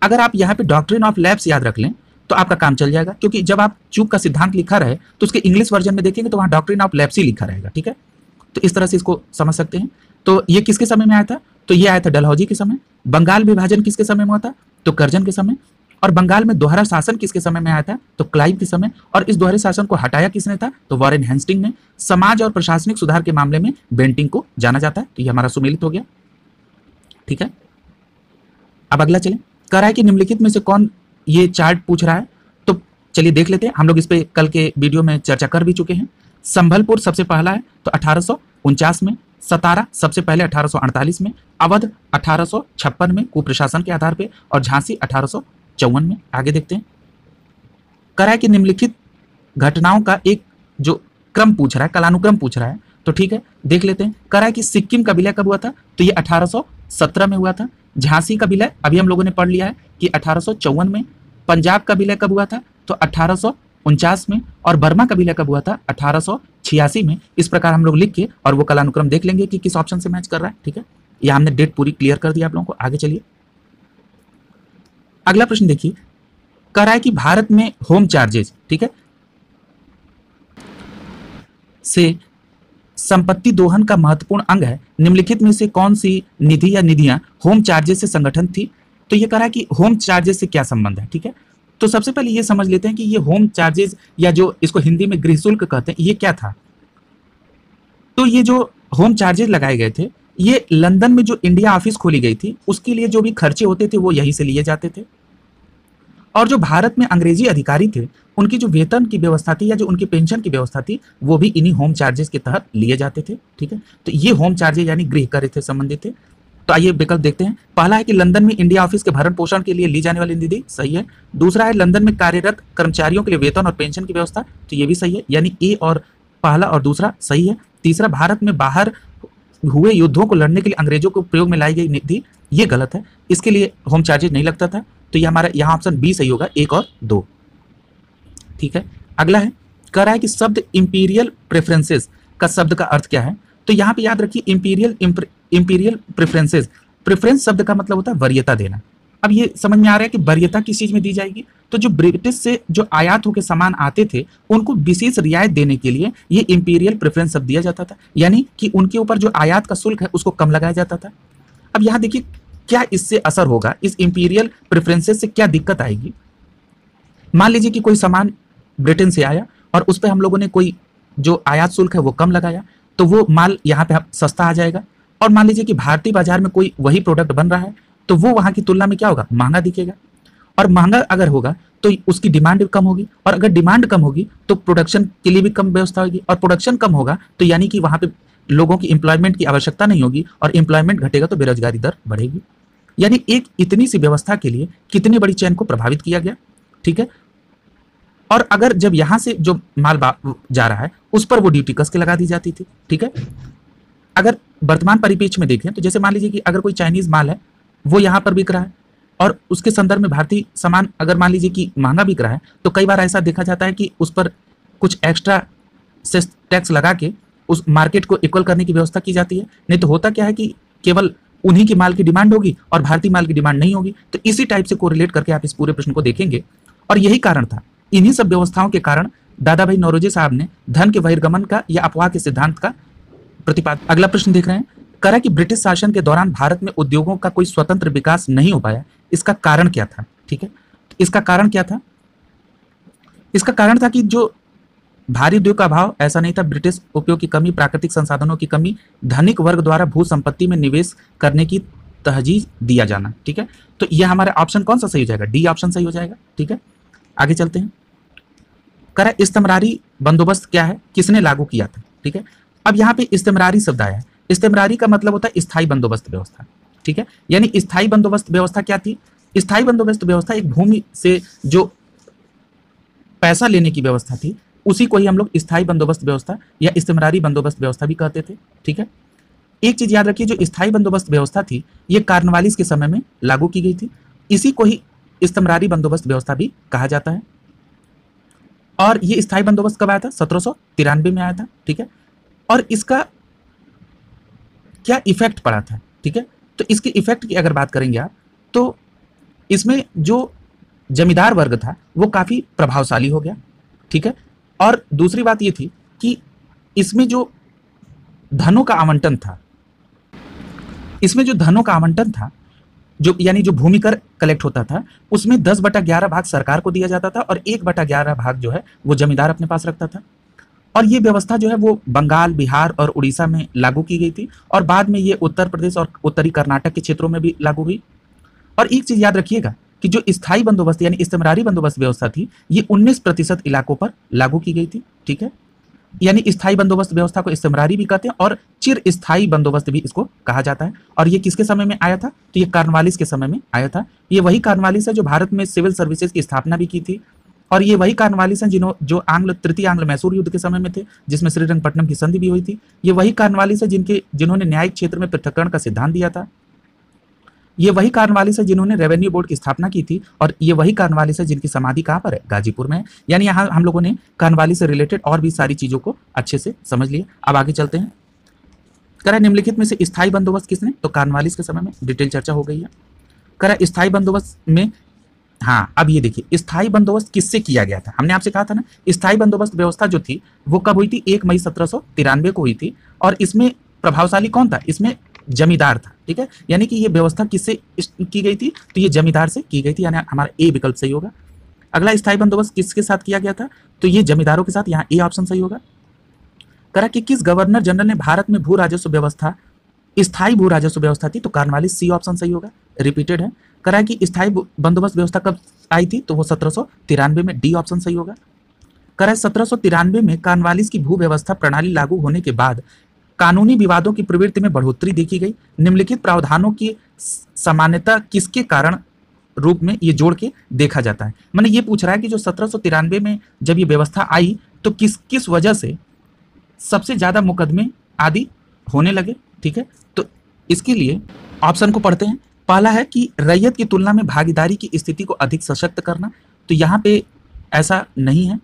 अगर आप यहाँ पे डॉक्ट्रिन ऑफ लैप्स याद रख लें तो आपका काम चल जाएगा, क्योंकि जब आप चूक का सिद्धांत लिखा रहे तो उसके इंग्लिश वर्जन में देखेंगे तो वहाँ डॉक्ट्रिन ऑफ लैप्स ही लिखा रहेगा। ठीक है, तो इस तरह से इसको समझ सकते हैं। तो ये किसके समय में आया था, तो ये आया था डलहौजी के समय। बंगाल विभाजन किसके समय में हुआ था, तो कर्जन के समय। और बंगाल में दोहरा शासन किसके समय में आया था, तो क्लाइव के समय। और इस दोहरे शासन को हटाया किसने था, तो वॉरेन हेस्टिंग्स ने। समाज और प्रशासनिक सुधार के मामले में बेंटिंग को जाना जाता है। तो ये हमारा सुमेलित हो गया। ठीक है, अब अगला चलें। कह रहा है कि निम्नलिखित में से कौन ये चार्ट पूछ रहा है, तो चलिए देख लेते हैं। हम लोग इस पे कल के वीडियो में चर्चा कर भी चुके हैं। संभलपुर सबसे पहला है तो 1849 में, सतारा सबसे पहले 1848 में, अवध 1856 में कुप्रशासन के आधार पे, और झांसी 1854 में। आगे देखते हैं। कह रहा है कि निम्नलिखित घटनाओं का एक जो क्रम पूछ रहा है, कालानुक्रम पूछ रहा है, तो ठीक है देख लेते हैं। कह रहा है कि सिक्किम का विलय कब हुआ था, तो ये 1817 में हुआ था। झांसी का विलय अभी हम लोगों ने पढ़ लिया है कि 1854 में। पंजाब का विलय कब हुआ था, तो 1849 में। और बर्मा का विलय कब हुआ था, 1886 में। इस प्रकार हम लोग लिख के और वो कालानुक्रम देख लेंगे कि किस ऑप्शन से मैच कर रहा है। ठीक है, ये हमने डेट पूरी क्लियर कर दिया आप लोगों को। आगे चलिए, अगला प्रश्न देखिए। कह रहा है कि भारत में होम चार्जेज, ठीक है, से संपत्ति दोहन का महत्वपूर्ण अंग है। निम्नलिखित में से कौन सी निधि या निधियां होम चार्जेस से संगठन थी? तो ये कह रहा है कि होम चार्जेस से क्या संबंध है, ठीक है। तो सबसे पहले ये समझ लेते हैं कि ये होम चार्जेस या जो इसको हिंदी में गृह शुल्क कहते हैं, ये क्या था। तो ये जो होम चार्जेस लगाए गए थे, ये लंदन में जो इंडिया ऑफिस खोली गई थी उसके लिए जो भी खर्चे होते थे वो यहीं से लिए जाते थे। और जो भारत में अंग्रेजी अधिकारी थे उनकी जो वेतन की व्यवस्था थी या जो उनकी पेंशन की व्यवस्था थी वो भी इन्हीं होम चार्जेस के तहत लिए जाते थे, ठीक है। तो ये होम चार्जेस यानी गृह कर से संबंधित थे। तो आइए विकल्प देखते हैं। पहला है कि लंदन में इंडिया ऑफिस के भरण पोषण के लिए ली जाने वाली निधि, सही है। दूसरा है लंदन में कार्यरत कर्मचारियों के लिए वेतन और पेंशन की व्यवस्था, तो ये भी सही है, यानी ए और पहला और दूसरा सही है। तीसरा, भारत में बाहर हुए युद्धों को लड़ने के लिए अंग्रेजों को प्रयोग में लाई गई निधि, ये गलत है, इसके लिए होम चार्जेज नहीं लगता था। तो ये हमारा यहाँ ऑप्शन बी सही होगा, 1 और 2, ठीक है। अगला है, कह रहा है कि शब्द इंपीरियल प्रेफरेंसेस का शब्द का अर्थ क्या है। तो यहाँ पे याद रखिए इंपीरियल प्रेफरेंसेस, प्रेफरेंस शब्द का मतलब होता है वरीयता देना। अब ये समझ में आ रहा है कि वरीयता किस चीज में दी जाएगी। तो जो ब्रिटिश से जो आयात होकर सामान आते थे उनको विशेष रियायत देने के लिए ये इंपीरियल प्रेफरेंस शब्द दिया जाता था, यानी कि उनके ऊपर जो आयात का शुल्क है उसको कम लगाया जाता था। अब यहाँ देखिए क्या इससे असर होगा, इस इंपीरियल प्रेफरेंसेस से क्या दिक्कत आएगी। मान लीजिए कि कोई सामान ब्रिटेन से आया और उस पर हम लोगों ने कोई जो आयात शुल्क है वो कम लगाया, तो वो माल यहाँ पे सस्ता आ जाएगा। और मान लीजिए कि भारतीय बाजार में कोई वही प्रोडक्ट बन रहा है तो वो वहां की तुलना में क्या होगा, महंगा दिखेगा। और महंगा अगर होगा तो उसकी डिमांड कम होगी, और अगर डिमांड कम होगी तो प्रोडक्शन के लिए भी कम व्यवस्था होगी, और प्रोडक्शन कम होगा तो यानी कि वहां पे लोगों की एम्प्लॉयमेंट की आवश्यकता नहीं होगी, और एम्प्लॉयमेंट घटेगा तो बेरोजगारी दर बढ़ेगी। यानी एक इतनी सी व्यवस्था के लिए कितनी बड़ी चेन को प्रभावित किया गया, ठीक है। और अगर जब यहां से जो माल जा रहा है उस पर वो ड्यूटी कस के लगा दी जाती थी, ठीक है। अगर वर्तमान परिप्रेक्ष्य में देखें तो जैसे मान लीजिए कि अगर कोई चाइनीज माल है वो यहाँ पर बिक रहा है और उसके संदर्भ में भारतीय सामान अगर मान लीजिए कि महंगा बिक रहा है, तो कई बार ऐसा देखा जाता है कि उस पर कुछ एक्स्ट्रा सेस टैक्स लगा के उस मार्केट को इक्वल करने की व्यवस्था की जाती है। नहीं तो होता क्या है कि केवल उन्हीं की माल की डिमांड होगी और भारतीय माल की डिमांड नहीं होगी। तो इसी टाइप से कोरिलेट करके आप इस पूरे प्रश्न को देखेंगे। और यही कारण था, इन्हीं सब व्यवस्थाओं के कारण दादा भाई नौरोजी साहब ने धन के बहिर्गमन का या अफवाह के सिद्धांत का प्रतिपादन। अगला प्रश्न देख रहे हैं, कह रहा है कि ब्रिटिश शासन के दौरान भारत में उद्योगों का कोई स्वतंत्र विकास नहीं हो पाया, इसका कारण क्या था, ठीक है। इसका कारण क्या था? इसका कारण था कि जो भारी उद्योग का अभाव, ऐसा नहीं था, ब्रिटिश उपयोग की कमी, प्राकृतिक संसाधनों की कमी, धनिक वर्ग द्वारा भू संपत्ति में निवेश करने की तहजीज दिया जाना, ठीक है। तो यह हमारा ऑप्शन कौन सा सही हो जाएगा, डी ऑप्शन सही हो जाएगा, ठीक है। आगे चलते हैं, कह रहा है इस्तेमरारी बंदोबस्त क्या है, किसने लागू किया था, ठीक है। अब यहाँ पे इस्तेमरारी शब्द आया है, इस्तेमरारी का मतलब होता है स्थायी बंदोबस्त व्यवस्था, ठीक है। यानी स्थायी बंदोबस्त व्यवस्था क्या थी? स्थायी बंदोबस्त व्यवस्था एक भूमि से जो पैसा लेने की व्यवस्था थी उसी को ही हम लोग स्थायी बंदोबस्त व्यवस्था या इस्तेमरारी बंदोबस्त व्यवस्था भी कहते थे, ठीक है। एक चीज याद रखिए, जो स्थायी बंदोबस्त व्यवस्था थी ये कार्नवालिस के समय में लागू की गई थी, इसी को ही इस्तेमरारी बंदोबस्त व्यवस्था भी कहा जाता है। और ये स्थायी बंदोबस्त कब आया था? 1793 में आया था, ठीक है। और इसका क्या इफेक्ट पड़ा था, ठीक है। तो इसके इफेक्ट की अगर बात करेंगे आप, तो इसमें जो जमींदार वर्ग था वो काफी प्रभावशाली हो गया, ठीक है। और दूसरी बात ये थी कि इसमें जो धनों का आवंटन था, जो यानी जो भूमि कर कलेक्ट होता था उसमें 10/11 भाग सरकार को दिया जाता था और 1/11 भाग जो है वो जमींदार अपने पास रखता था। और ये व्यवस्था जो है वो बंगाल, बिहार और उड़ीसा में लागू की गई थी, और बाद में ये उत्तर प्रदेश और उत्तरी कर्नाटक के क्षेत्रों में भी लागू हुई। और एक चीज याद रखिएगा कि जो स्थायी बंदोबस्त यानी इस्तेमरारी बंदोबस्त व्यवस्था थी ये 19% इलाकों पर लागू की गई थी, ठीक है। यानी स्थायी बंदोबस्त व्यवस्था को इस्तेमरारी भी कहते हैं और चिर स्थायी बंदोबस्त भी इसको कहा जाता है। और ये किसके समय में आया था? तो ये कार्नवालिस के समय में आया था। ये वही कार्नवालिस है जो भारत में सिविल सर्विसेज की स्थापना भी की थी, और ये वही कार्नवालिस हैं जो तृतीय आंग्ल मैसूर युद्ध के समय में थे, जिसमें श्रीरंगपट्टनम की संधि भी हुई थी। ये वही कार्नवालिस है जिन्होंने न्यायिक क्षेत्र में पृथक्करण का सिद्धांत दिया था। ये वही कार्नवालिस है जिन्होंने रेवेन्यू बोर्ड की स्थापना की थी, और ये वही कार्नवालिस है जिनकी समाधि कहाँ पर है? गाजीपुर में है। यानी यहाँ हम लोगों ने कार्नवालिस से रिलेटेड और भी सारी चीजों को अच्छे से समझ लिया। अब आगे चलते हैं, कह रहा है निम्नलिखित में से स्थायी बंदोबस्त किसने? तो कार्नवालिस के समय में, डिटेल चर्चा हो गई है। कह रहा है स्थायी बंदोबस्त में हाँ, अब ये देखिए स्थायी बंदोबस्त किससे किया गया था? हमने आपसे कहा था ना, स्थायी बंदोबस्त व्यवस्था जो थी वो कब हुई थी? 1 मई 1793 को हुई थी और इसमें प्रभावशाली कौन था? इसमें जमींदार था, ठीक है? यानी कि ये व्यवस्था किससे की गई थी? तो ये जमींदार से की गई थी, यानी हमारा ए विकल्प सही होगा। अगला स्थायी बंदोबस्त किसके साथ किया गया था? तो ये जमींदारों के साथ, यहाँ ए ऑप्शन सही होगा। करा कि किस गवर्नर जनरल ने भारत में भू राजस्व व्यवस्था, स्थायी भू राजस्व व्यवस्था थी? तो कॉर्नवालिस, सी ऑप्शन सही होगा, रिपीटेड है। करा कि स्थायी बंदोबस्त व्यवस्था कब आई थी? तो वो 1793 में, डी ऑप्शन सही होगा। करा 1793 में कॉर्नवालिस की भू व्यवस्था प्रणाली लागू होने के बाद कानूनी विवादों की प्रवृत्ति में बढ़ोतरी देखी गई। निम्नलिखित प्रावधानों की सामान्यता किसके कारण रूप में ये जोड़ के देखा जाता है? मैंने ये पूछ रहा है कि जो 1793 में जब ये व्यवस्था आई तो किस किस वजह से सबसे ज्यादा मुकदमे आदि होने लगे, ठीक है? तो इसके लिए ऑप्शन को पढ़ते हैं। पहला है कि रैयत की तुलना में भागीदारी की स्थिति को अधिक सशक्त करना, तो यहाँ पे ऐसा नहीं है।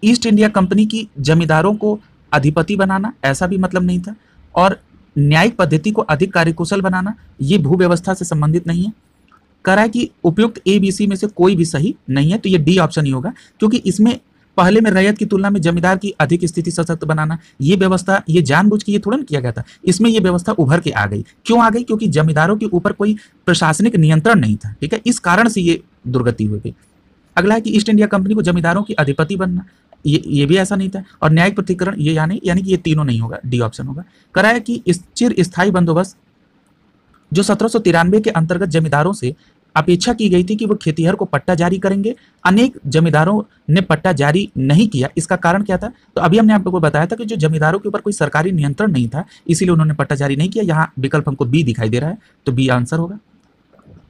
ईस्ट इंडिया कंपनी की जमींदारों को अधिपति बनाना, ऐसा भी मतलब नहीं था। और न्यायिक पद्धति को अधिक कार्यकुशल बनाना, ये भू व्यवस्था से संबंधित नहीं है। कह रहा है कि उपयुक्त ए बी सी में से कोई भी सही नहीं है, तो ये डी ऑप्शन ही होगा, क्योंकि इसमें पहले में रैयत की तुलना में जमींदार की अधिक स्थिति सशक्त बनाना, ये व्यवस्था ये जानबूझ के ये थोड़ा ना किया गया था, इसमें ये व्यवस्था उभर के आ गई। क्यों आ गई? क्योंकि जमींदारों के ऊपर कोई प्रशासनिक नियंत्रण नहीं था, ठीक है? इस कारण से ये दुर्गति हुई गई। अगला है कि ईस्ट इंडिया कंपनी को जमींदारों की अधिपति बनना, ये भी ऐसा नहीं था। और न्यायिक प्रतिकरण, ये यानी कि ये तीनों नहीं होगा, डी ऑप्शन होगा। कराया कि चिर स्थायी बंदोबस्त जो 1793 के अंतर्गत जमींदारों से अपेक्षा की गई थी कि वो खेतीहर को पट्टा जारी करेंगे, अनेक जमींदारों ने पट्टा जारी नहीं किया। इसका कारण क्या था? तो अभी हमने आप लोगों को बताया था कि जो जमींदारों के ऊपर कोई सरकारी नियंत्रण नहीं था, इसीलिए उन्होंने पट्टा जारी नहीं किया। यहाँ विकल्प हमको बी दिखाई दे रहा है, तो बी आंसर होगा,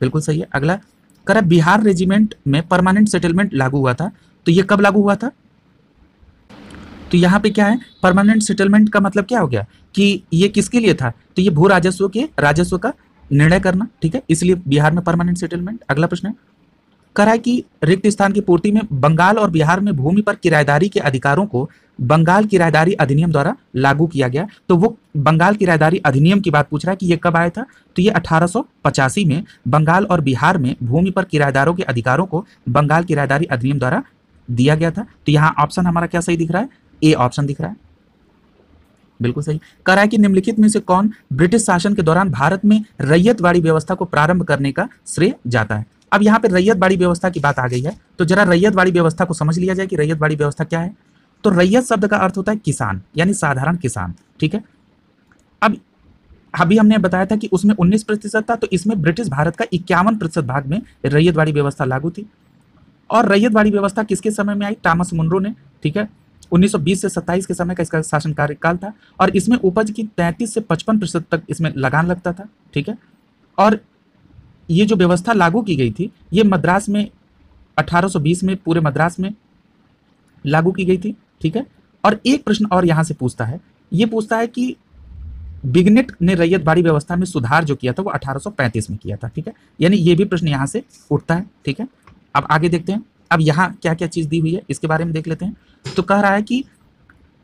बिल्कुल सही है। अगला करा बिहार रेजिमेंट में परमानेंट सेटलमेंट लागू हुआ था, तो ये कब लागू हुआ था? तो यहाँ पे क्या है, परमानेंट सेटलमेंट का मतलब क्या हो गया कि ये किसके लिए था? तो ये भू राजस्व का निर्णय करना, ठीक है? इसलिए बिहार में परमानेंट सेटलमेंट। अगला प्रश्न है, कह रहा है कि रिक्त स्थान की पूर्ति में बंगाल और बिहार में भूमि पर किराएदारी के अधिकारों को बंगाल किराएदारी अधिनियम द्वारा लागू किया गया। तो वो बंगाल किराएदारी अधिनियम की बात पूछ रहा है कि ये कब आया था? तो ये 1885 में बंगाल और बिहार में भूमि पर किराएदारों के अधिकारों को बंगाल किराएदारी अधिनियम द्वारा दिया गया था। तो यहाँ ऑप्शन हमारा क्या सही दिख रहा है? ए ऑप्शन दिख रहा है, बिल्कुल सही। कह रहा है कि निम्नलिखित में से कौन ब्रिटिश शासन के दौरान भारत में रैयतवाड़ी व्यवस्था को प्रारंभ करने का श्रेय जाता है? अब यहाँ पे रैयतवाड़ी व्यवस्था की बात आ गई है, तो जरा रैयतवाड़ी व्यवस्था को समझ लिया जाए कि रैयतवाड़ी व्यवस्था क्या है। तो रैयत शब्द का अर्थ होता है किसान, यानी साधारण किसान, ठीक है? अब अभी हमने बताया था कि उसमें 19% था, तो इसमें ब्रिटिश भारत का 51% भाग में रैयतवाड़ी व्यवस्था लागू थी। और रैयतवाड़ी व्यवस्था किसके समय में आई? टॉमस मुनरो ने, ठीक है? 1920 से 27 के समय का इसका शासन कार्यकाल था। और इसमें उपज की 33 से 55% तक इसमें लगान लगता था, ठीक है? और ये जो व्यवस्था लागू की गई थी, ये मद्रास में 1820 में पूरे मद्रास में लागू की गई थी, ठीक है? और एक प्रश्न और यहाँ से पूछता है, ये पूछता है कि बिगनेट ने रैयतवाड़ी व्यवस्था में सुधार जो किया था वो 1835 में किया था, ठीक है? यानी ये भी प्रश्न यहाँ से उठता है, ठीक है? अब आगे देखते हैं, अब यहाँ क्या क्या चीज दी हुई है इसके बारे में देख लेते हैं। तो कह रहा है कि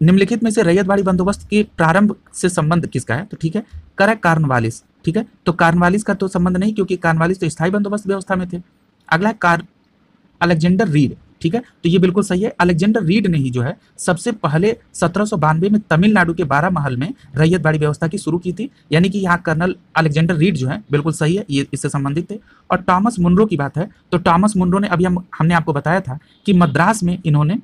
निम्नलिखित में से रैयतवाड़ी बंदोबस्त के प्रारंभ से संबंध किसका है? तो ठीक है, कह रहा है कॉर्नवालिस, ठीक है? तो कॉर्नवालिस का तो संबंध नहीं, क्योंकि कॉर्नवालिस तो स्थायी बंदोबस्त व्यवस्था में थे। अगला है अलेक्जेंडर रीड, ठीक है? तो ये बिल्कुल सही है। अलेक्जेंडर रीड ने ही जो है सबसे पहले 1792 में तमिलनाडु के 12 महल में रैयतवाड़ी व्यवस्था की शुरू की थी, यानी कि यहाँ कर्नल अलेक्जेंडर रीड जो है बिल्कुल सही है, ये इससे संबंधित थे। और टॉमस मुनरो की बात है, तो टॉमस मुनरो ने अभी हमने आपको बताया था कि मद्रास में इन्होंने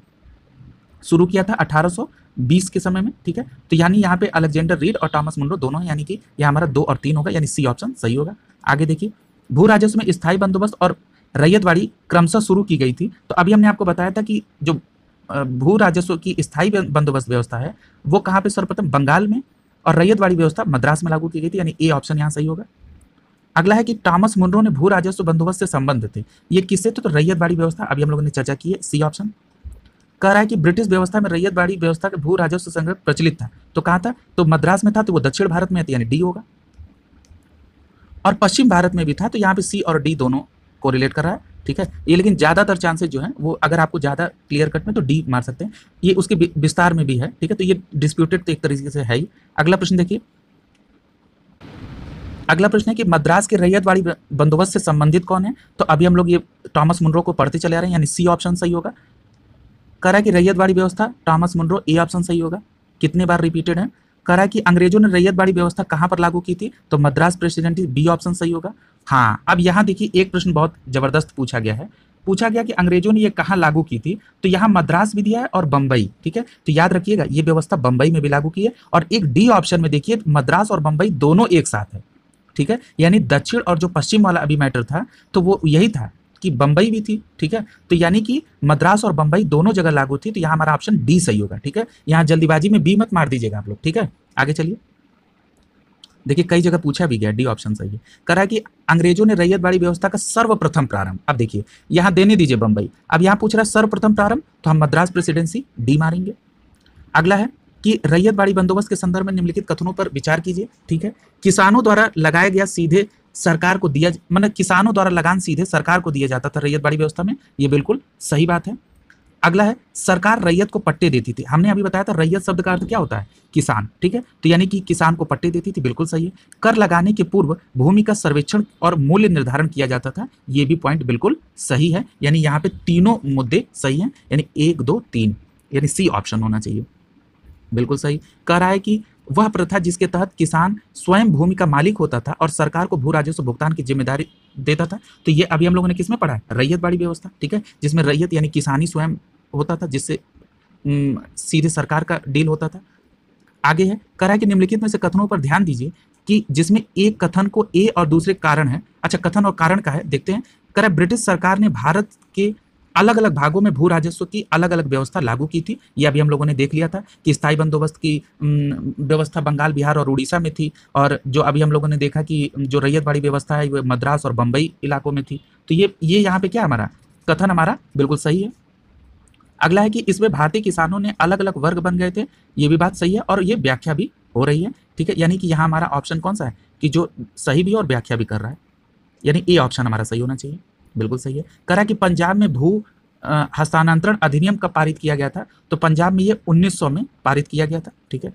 शुरू किया था 1820 के समय में, ठीक है? तो यानी यहाँ पे अलेक्जेंडर रीड और टॉमस मुनरो दोनों है, यानी कि यह हमारा 2 और 3 होगा, यानी सी ऑप्शन सही होगा। आगे देखिए, भू राजस्व में स्थायी बंदोबस्त और रैयतवाड़ी क्रमशः शुरू की गई थी। तो अभी हमने आपको बताया था कि जो भू राजस्व की स्थायी बंदोबस्त व्यवस्था है वो कहाँ पे? सर्वप्रथम बंगाल में, और रैयतवाड़ी व्यवस्था मद्रास में लागू की गई थी, यानी ए ऑप्शन यहाँ सही होगा। अगला है कि टॉमस मुनरो ने भू राजस्व बंदोबस्त से संबंध थे, ये किससे थे? तो रैयतवाड़ी व्यवस्था, अभी हम लोगों ने चर्चा की है, सी ऑप्शन। कह रहा है कि ब्रिटिश व्यवस्था में रैयतवाड़ी व्यवस्था का भू राजस्व संग्रह प्रचलित था, तो कहाँ था? तो मद्रास में था, तो वो दक्षिण भारत में था, यानी डी होगा। और पश्चिम भारत में भी था, तो यहाँ पे सी और डी दोनों कोरिलेट कर रहा है, ठीक है? ये लेकिन ज्यादातर चांसेस जो है वो, अगर आपको ज्यादा क्लियर कट में, तो डी मार सकते हैं, ये उसके विस्तार में भी है, ठीक है? तो ये डिस्प्यूटेड तो एक तरीके से है ही। अगला प्रश्न देखिए, अगला प्रश्न है कि मद्रास के रैयतवाड़ी बंदोबस्त से संबंधित कौन है? तो अभी हम लोग ये टॉमस मुनरो को पढ़ते चले आ रहे हैं, यानी सी ऑप्शन सही होगा। कह रहा है कि रैयतवाड़ी व्यवस्था टॉमस मुनरो, ए ऑप्शन सही होगा। कितने बार रिपीटेड है? कह रहा है कि अंग्रेजों ने रैयतवाड़ी व्यवस्था कहां पर लागू की थी? तो मद्रास प्रेसिडेंसी, बी ऑप्शन सही होगा। हाँ, अब यहाँ देखिए एक प्रश्न बहुत जबरदस्त पूछा गया है। पूछा गया कि अंग्रेजों ने ये कहाँ लागू की थी, तो यहाँ मद्रास भी दिया है और बंबई, ठीक है। तो याद रखिएगा ये व्यवस्था बंबई में भी लागू की है, और एक डी ऑप्शन में देखिए मद्रास और बंबई दोनों एक साथ है, ठीक है। यानी दक्षिण और जो पश्चिम वाला अभी मैटर था तो वो यही था कि बंबई भी थी, ठीक है। तो यानी कि मद्रास और बंबई दोनों जगह लागू थी, तो यहाँ हमारा ऑप्शन डी सही होगा, ठीक है। यहाँ जल्दीबाजी में बी मत मार दीजिएगा आप लोग, ठीक है। आगे चलिए, देखिए कई जगह पूछा भी गया, डी ऑप्शन सही है। कह रहा है कि अंग्रेजों ने रैयतवाड़ी व्यवस्था का सर्वप्रथम प्रारंभ, अब देखिए यहाँ देने दीजिए बंबई, अब यहाँ पूछ रहा है सर्वप्रथम प्रारंभ, तो हम मद्रास प्रेसिडेंसी, डी मारेंगे। अगला है कि रैयतवाड़ी बंदोबस्त के संदर्भ में निम्नलिखित कथनों पर विचार कीजिए, ठीक है। किसानों द्वारा लगाया गया सीधे सरकार को दिया, मतलब किसानों द्वारा लगान सीधे सरकार को दिया जाता था रैयतवाड़ी व्यवस्था में, ये बिल्कुल सही बात है। अगला है सरकार रैयत को पट्टे देती थी, हमने अभी बताया था रैयत शब्द का अर्थ क्या होता है? किसान, ठीक है। तो यानी कि किसान को पट्टे देती थी, बिल्कुल सही है। कर लगाने के पूर्व भूमि का सर्वेक्षण और मूल्य निर्धारण किया जाता था, ये भी पॉइंट बिल्कुल सही है। यानी यहाँ पे तीनों मुद्दे सही हैं, यानी 1 2 3, यानी सी ऑप्शन होना चाहिए, बिल्कुल सही। कह रहा है कि वह प्रथा जिसके तहत किसान स्वयं भूमि का मालिक होता था और सरकार को भू राजस्व भुगतान की जिम्मेदारी देता था, तो ये अभी हम लोगों ने किसमें पढ़ा है? रैयतवाड़ी व्यवस्था, ठीक है, जिसमें रैयत यानी किसानी स्वयं होता था, जिससे सीधे सरकार का डील होता था। आगे है, कह रहा है कि निम्नलिखित में से कथनों पर ध्यान दीजिए कि जिसमें एक कथन को ए और दूसरे कारण है। अच्छा, कथन और कारण का है, देखते हैं। कह रहा है ब्रिटिश सरकार ने भारत के अलग अलग भागों में भू राजस्व की अलग अलग व्यवस्था लागू की थी, ये अभी हम लोगों ने देख लिया था कि स्थायी बंदोबस्त की व्यवस्था बंगाल, बिहार और उड़ीसा में थी, और जो अभी हम लोगों ने देखा कि जो रैयतवाड़ी व्यवस्था है वो मद्रास और बंबई इलाकों में थी। तो ये यहाँ पे क्या हमारा कथन हमारा बिल्कुल सही है। अगला है कि इसमें भारतीय किसानों ने अलग अलग वर्ग बन गए थे, ये भी बात सही है और ये व्याख्या भी हो रही है, ठीक है। यानी कि यहाँ हमारा ऑप्शन कौन सा है कि जो सही भी और व्याख्या भी कर रहा है, यानी ए ऑप्शन हमारा सही होना चाहिए, बिल्कुल सही है। कह रहा है कि पंजाब में भू हस्तांतरण अधिनियम कब पारित किया गया था? तो पंजाब में ये 1900 में पारित किया गया था, ठीक है।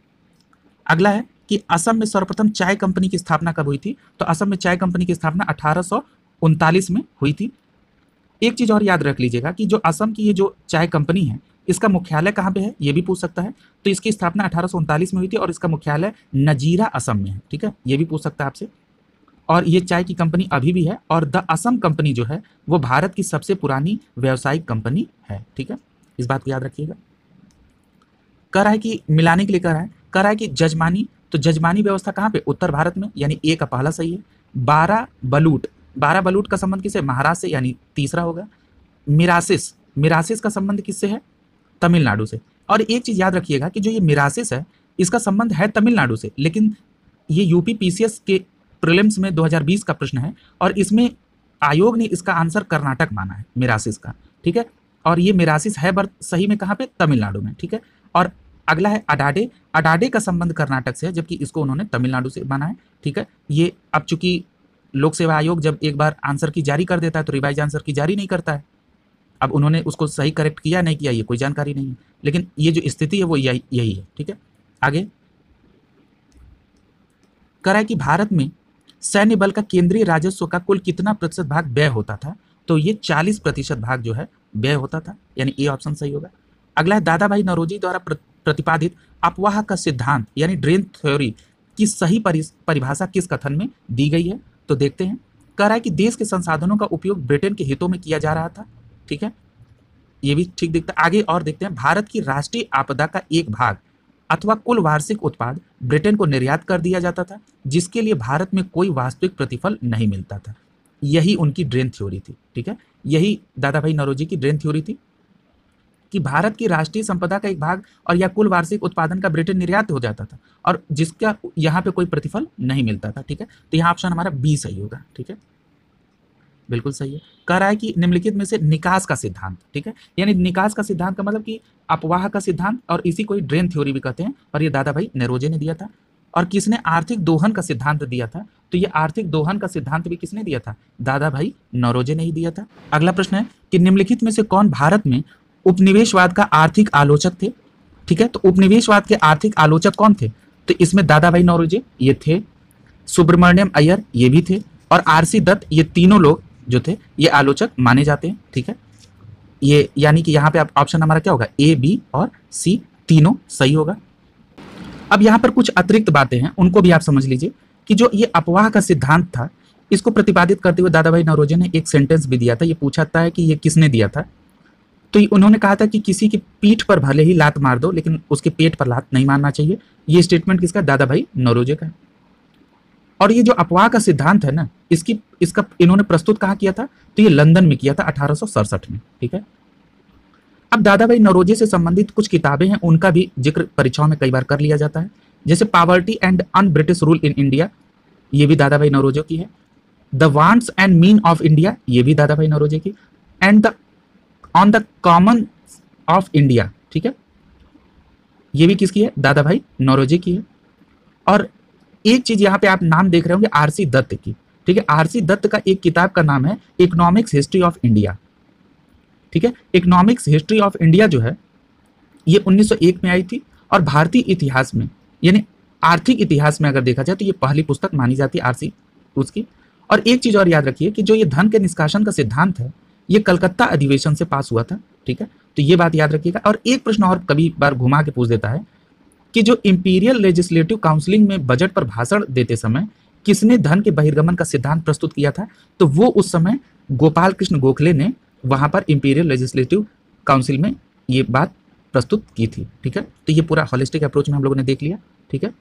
अगला है कि असम में सर्वप्रथम चाय कंपनी की स्थापना कब हुई थी? तो असम में चाय कंपनी की स्थापना 1839 में हुई थी। एक चीज और याद रख लीजिएगा कि जो असम की ये जो चाय कंपनी है, इसका मुख्यालय कहाँ पे है, ये भी पूछ सकता है। तो इसकी स्थापना 1839 में हुई थी और इसका मुख्यालय नजीरा असम में है, ठीक है, ये भी पूछ सकता है आपसे। और ये चाय की कंपनी अभी भी है, और द असम कंपनी जो है वो भारत की सबसे पुरानी व्यावसायिक कंपनी है, ठीक है, इस बात को याद रखिएगा। कह रहा है कि मिलाने के लिए कह रहा है कि जजमानी, तो जजमानी व्यवस्था कहाँ पे? उत्तर भारत में, यानी ए का पहला सही है। 12 बलूट का संबंध किससे? महाराष्ट्र से, यानी तीसरा होगा। मिरासिस का संबंध किससे है? तमिलनाडु से। और एक चीज याद रखिएगा कि जो ये मिरासिस है इसका संबंध है तमिलनाडु से, लेकिन ये यूपी पीसीएस के प्रीलिम्स में 2020 का प्रश्न है और इसमें आयोग ने इसका आंसर कर्नाटक माना है मिरासिस का, ठीक है। और ये मिरासिस है बर्थ सही में कहाँ पे? तमिलनाडु में, ठीक है। और अगला है अडाडे का संबंध कर्नाटक से है, जबकि इसको उन्होंने तमिलनाडु से माना है, ठीक है। ये अब चूंकि लोक सेवा आयोग जब एक बार आंसर की जारी कर देता है तो रिवाइज आंसर की जारी नहीं करता है। अब उन्होंने उसको सही करेक्ट किया नहीं किया ये कोई जानकारी नहीं है, लेकिन ये जो स्थिति है वो यही है, ठीक है। आगे कह रहा है कि भारत में सैन्य बल का केंद्रीय राजस्व का कुल कितना प्रतिशत भाग व्यय होता था? तो ये 40% भाग जो है व्यय होता था, यानी ए ऑप्शन सही होगा। अगला है दादा भाई नौरोजी द्वारा प्रतिपादित अपवाह का सिद्धांत यानी ड्रेन थ्योरी की सही परिभाषा किस कथन में दी गई है? तो देखते हैं। कह रहा है कि देश के संसाधनों का उपयोग ब्रिटेन के हितों में किया जा रहा था, ठीक है, ये भी ठीक दिखता है। आगे और देखते हैं। भारत की राष्ट्रीय आपदा का एक भाग अथवा कुल वार्षिक उत्पाद ब्रिटेन को निर्यात कर दिया जाता था, जिसके लिए भारत में कोई वास्तविक प्रतिफल नहीं मिलता था। यही उनकी ड्रेन थ्योरी थी, ठीक है, यही दादा भाई नौरोजी की ड्रेन थ्योरी थी कि भारत की राष्ट्रीय संपदा का एक भाग और या कुल वार्षिक उत्पादन का ब्रिटेन निर्यात हो जाता था और जिसका यहाँ पे कोई प्रतिफल नहीं मिलता था, ठीक है। तो यहाँ ऑप्शन हमारा बी सही होगा, ठीक है, बिल्कुल सही है। कह रहा है कि निम्नलिखित में से निकास का सिद्धांत, ठीक है, यानी निकास का सिद्धांत का मतलब कि अपवाह का सिद्धांत, और इसी को ड्रेन थ्योरी भी कहते हैं, और ये दादा भाई नौरोजी ने दिया था। और किसने आर्थिक दोहन का सिद्धांत दिया था? तो ये आर्थिक दोहन का सिद्धांत भी किसने दिया था? दादा भाई नौरोजी ने ही दिया था। अगला प्रश्न है कि निम्नलिखित में से कौन भारत में उपनिवेशवाद का आर्थिक आलोचक थे? ठीक है, तो उपनिवेशवाद के आर्थिक आलोचक कौन थे? तो इसमें दादा भाई नौरोजी ये थे। सुब्रमण्यम अय्यर ये भी थे, और आरसी दत्त, ये तीनों लोग जो थे ये आलोचक माने जाते हैं। ठीक है, ये यानी कि यहाँ पे ऑप्शन हमारा क्या होगा, ए, बी और सी तीनों सही होगा। अब यहाँ पर कुछ अतिरिक्त बातें हैं, उनको भी आप समझ लीजिए कि जो ये अफवाह का सिद्धांत था, इसको प्रतिपादित करते हुए दादा भाई नौरोजी ने एक सेंटेंस भी दिया था। ये पूछा था कि ये किसने दिया था, तो उन्होंने कहा था कि किसी की पीठ पर भले ही लात मार दो, लेकिन उसके पेट पर लात नहीं मारना चाहिए। ये स्टेटमेंट किसका, दादा भाई नौरोजी का। और ये जो अफवाह का सिद्धांत है ना, इसका इन्होंने प्रस्तुत कहाँ किया था, तो ये लंदन में किया था 1867 में। ठीक है, अब दादा भाई नौरोजी से संबंधित कुछ किताबें हैं, उनका भी जिक्र परीक्षाओं में कई बार कर लिया जाता है, जैसे poverty and un British rule in India, ये भी दादा भाई नौरोजी की है। The wants and mean of India, ये भी दादा भाई नौरोजी की। And the on the common of India, ठीक है, ये भी किसकी है, दादा भाई नौरोजी की है। और एक चीज यहाँ पे आप नाम देख रहे होंगे आरसी दत्त की। ठीक है, आरसी दत्त का एक किताब का नाम है इकोनॉमिक्स हिस्ट्री ऑफ इंडिया। ठीक है, इकोनॉमिक्स हिस्ट्री ऑफ इंडिया जो है ये 1901 में आई थी, और भारतीय इतिहास में यानी आर्थिक इतिहास में अगर देखा जाए तो ये पहली पुस्तक मानी जाती है आरसी उसकी। और एक चीज और याद रखिए कि जो ये धन के निष्कासन का सिद्धांत है, ये कलकत्ता अधिवेशन से पास हुआ था। ठीक है, तो ये बात याद रखिएगा। और एक प्रश्न और कभी बार घुमा के पूछ देता है कि जो इंपीरियल लेजिस्लेटिव काउंसिलिंग में बजट पर भाषण देते समय किसने धन के बहिर्गमन का सिद्धांत प्रस्तुत किया था, तो वो उस समय गोपाल कृष्ण गोखले ने वहां पर इंपीरियल लेजिस्लेटिव काउंसिल में ये बात प्रस्तुत की थी। ठीक है, तो ये पूरा होलिस्टिक अप्रोच में हम लोगों ने देख लिया। ठीक है,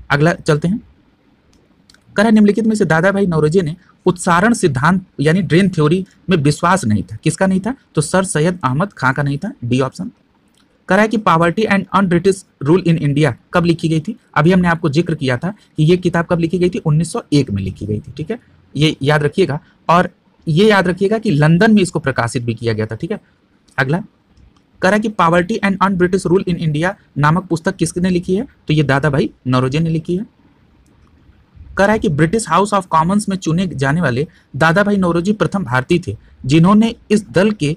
अगला चलते हैं। कह निम्नलिखित में से दादा भाई नौरोजी ने उत्सारण सिद्धांत यानी ड्रेन थ्योरी में विश्वास नहीं था, किसका नहीं था, तो सर सैयद अहमद खां का नहीं था, डी ऑप्शन। कह रहा है कि poverty and un British rule in India कब लिखी गई थी, अभी हमने आपको जिक्र किया था कि ये किताब कब लिखी गई थी, 1901 में लिखी गई थी। ठीक है, ये याद रखिएगा, और ये याद रखिएगा कि लंदन में इसको प्रकाशित भी किया गया था। ठीक है, अगला कह रहा है कि poverty and un British rule in India नामक पुस्तक किसने लिखी है, तो ये दादा भाई नौरोजी ने लिखी है। कह रहा है कि ब्रिटिश हाउस ऑफ कॉमन्स में चुने जाने वाले दादा भाई नौरोजी प्रथम भारतीय थे जिन्होंने इस दल के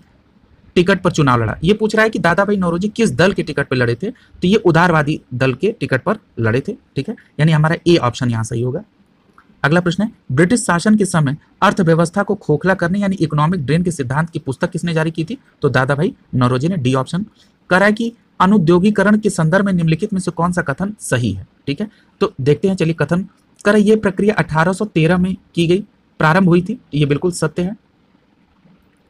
टिकट पर चुनाव लड़ा। ये पूछ रहा है कि दादा भाई नौरोजी किस दल के टिकट पर लड़े थे, तो ये उदारवादी दल के टिकट पर लड़े थे। ठीक है, यानी हमारा ए ऑप्शन यहां सही होगा। अगला प्रश्न है, ब्रिटिश शासन के समय अर्थव्यवस्था को खोखला करने यानी इकोनॉमिक ड्रेन के सिद्धांत की पुस्तक किसने जारी की थी, तो दादा भाई नौरोजी ने, डी ऑप्शन। कह रहा है कि अनुद्योगीकरण के संदर्भ में निम्नलिखित में से कौन सा कथन सही है। ठीक है, तो देखते हैं, चलिए कथन। कह रहा है ये प्रक्रिया 1813 में की गई, प्रारंभ हुई थी, ये बिल्कुल सत्य है।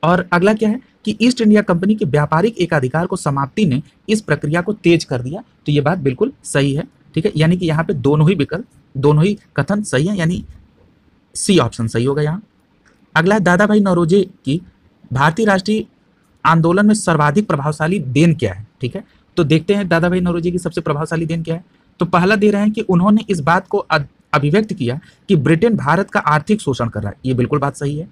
और अगला क्या है कि ईस्ट इंडिया कंपनी के व्यापारिक एकाधिकार को समाप्ति ने इस प्रक्रिया को तेज कर दिया, तो ये बात बिल्कुल सही है। ठीक है, यानी कि यहाँ पे दोनों ही विकल्प, दोनों ही कथन सही है, यानी सी ऑप्शन सही होगा यहाँ। अगला है दादा भाई नौरोजी की भारतीय राष्ट्रीय आंदोलन में सर्वाधिक प्रभावशाली देन क्या है। ठीक है, तो देखते हैं दादा भाई नौरोजी की सबसे प्रभावशाली देन क्या है। तो पहला दे रहे हैं कि उन्होंने इस बात को अभिव्यक्त किया कि ब्रिटेन भारत का आर्थिक शोषण कर रहा है, ये बिल्कुल बात सही है।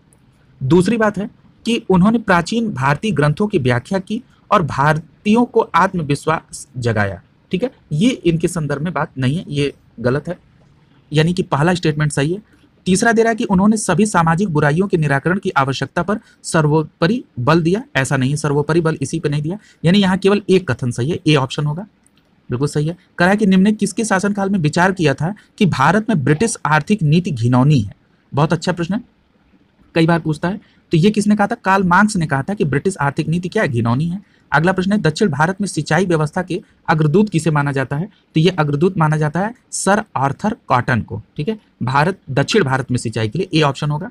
दूसरी बात है कि उन्होंने प्राचीन भारतीय ग्रंथों की व्याख्या की और भारतीयों को आत्मविश्वास जगाया। ठीक है, ये इनके संदर्भ में बात नहीं है, ये गलत है, यानी कि पहला स्टेटमेंट सही है। तीसरा दे रहा है कि उन्होंने सभी सामाजिक बुराइयों के निराकरण की आवश्यकता पर सर्वोपरि बल दिया, ऐसा नहीं है, सर्वोपरि बल इसी पे नहीं दिया, यानी यहाँ केवल एक कथन सही है, ए ऑप्शन होगा, बिल्कुल सही है। कह रहा है कि निम्न ने किसके शासनकाल में विचार किया था कि भारत में ब्रिटिश आर्थिक नीति घिनौनी है। बहुत अच्छा प्रश्न है, कई बार पूछता है। तो ये किसने कहा था, कार्ल मार्क्स ने कहा था कि ब्रिटिश आर्थिक नीति क्या है, घिनौनी है। अगला प्रश्न है, दक्षिण भारत में सिंचाई व्यवस्था के अग्रदूत किसे माना जाता है, तो ये अग्रदूत माना जाता है सर आर्थर कॉटन को। ठीक है, दक्षिण भारत में सिंचाई के लिए, ए ऑप्शन होगा।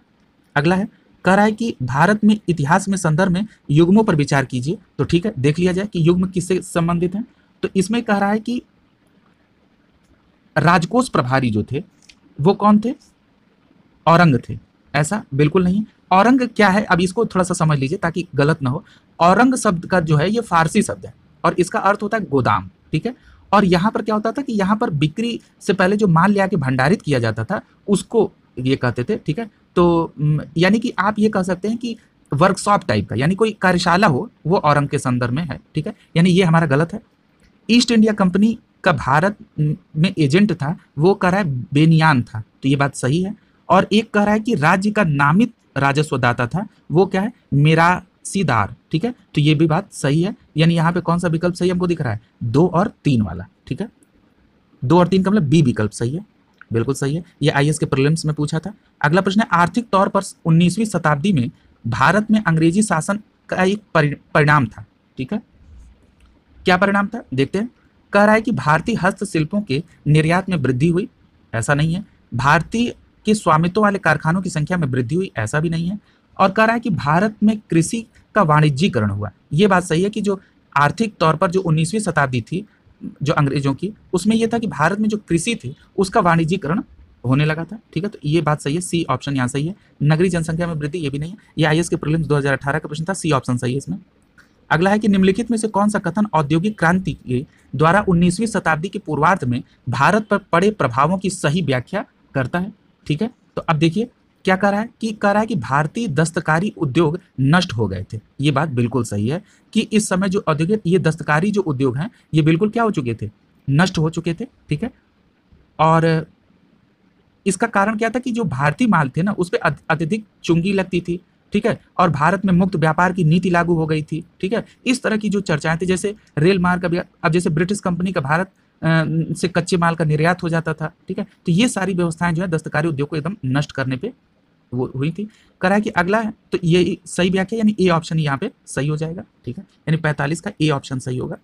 अगला है, कह रहा है कि भारत में इतिहास में संदर्भ में युग्मों पर विचार कीजिए, तो ठीक है, देख लिया जाए कि युग्म किससे संबंधित है। तो इसमें कह रहा है कि राजकोष प्रभारी जो थे वो कौन थे, औरंग थे, ऐसा बिल्कुल नहीं। औरंग क्या है, अब इसको थोड़ा सा समझ लीजिए ताकि गलत ना हो। औरंग शब्द का जो है ये फारसी शब्द है और इसका अर्थ होता है गोदाम। ठीक है, और यहाँ पर क्या होता था कि यहाँ पर बिक्री से पहले जो माल ले आके भंडारित किया जाता था उसको ये कहते थे। ठीक है, तो यानी कि आप ये कह सकते हैं कि वर्कशॉप टाइप का, यानी कोई कार्यशाला हो, वो औरंग के संदर्भ में है। ठीक है, यानी ये हमारा गलत है। ईस्ट इंडिया कंपनी का भारत में एजेंट था, वो कह रहा है बेनियान था, तो ये बात सही है। और एक कह रहा है कि राज्य का नामित राजस्व दाता था, वो क्या है, मिरासीदार। ठीक है, तो ये भी बात सही है, यानी यहाँ पे कौन सा विकल्प सही हमको दिख रहा है, 2 और 3 वाला। ठीक है, 2 और 3 का मतलब बी विकल्प सही है। बिल्कुल सही है, ये आईएएस के प्रीलिम्स में पूछा था। अगला प्रश्न है, आर्थिक तौर पर 19वीं शताब्दी में भारत में अंग्रेजी शासन का एक परिणाम था। ठीक है, क्या परिणाम था देखते हैं। कह रहा है कि भारतीय हस्तशिल्पों के निर्यात में वृद्धि हुई, ऐसा नहीं है। भारतीय के स्वामित्व वाले कारखानों की संख्या में वृद्धि हुई, ऐसा भी नहीं है। और कह रहा है कि भारत में कृषि का वाणिज्यीकरण हुआ। ये बात सही है कि जो आर्थिक तौर पर जो 19वीं शताब्दी थी जो अंग्रेजों की, उसमें यह था कि भारत में जो कृषि थी उसका वाणिज्यीकरण होने लगा था। ठीक है, तो ये बात सही है, सी ऑप्शन यहाँ सही है। नगरीय जनसंख्या में वृद्धि, ये भी नहीं है। ये आईएएस के प्रीलिम्स 2018 का प्रश्न था, सी ऑप्शन सही है इसमें। अगला है कि निम्नलिखित में से कौन सा कथन औद्योगिक क्रांति के द्वारा 19वीं शताब्दी के पूर्वार्ध में भारत पर पड़े प्रभावों की सही व्याख्या करता है। ठीक है, तो अब देखिए क्या कह रहा है कि भारतीय दस्तकारी उद्योग नष्ट हो गए थे। ये बात बिल्कुल सही है कि इस समय जो औद्योगिक ये दस्तकारी जो उद्योग हैं ये बिल्कुल क्या हो चुके थे, नष्ट हो चुके थे। ठीक है, और इसका कारण क्या था कि जो भारतीय माल थे ना उस पर अत्यधिक चुंगी लगती थी। ठीक है, और भारत में मुक्त व्यापार की नीति लागू हो गई थी। ठीक है, इस तरह की जो चर्चाएं थी, जैसे रेल मार्ग का भी, अब जैसे ब्रिटिश कंपनी का भारत से कच्चे माल का निर्यात हो जाता था। ठीक है, तो ये सारी व्यवस्थाएं जो है दस्तकारी उद्योग को एकदम नष्ट करने पे वो हुई थी। करा है कि अगला है, तो ये सही व्याख्या यानी ए ऑप्शन यहाँ पे सही हो जाएगा। ठीक है, यानी 45 का ए ऑप्शन सही होगा,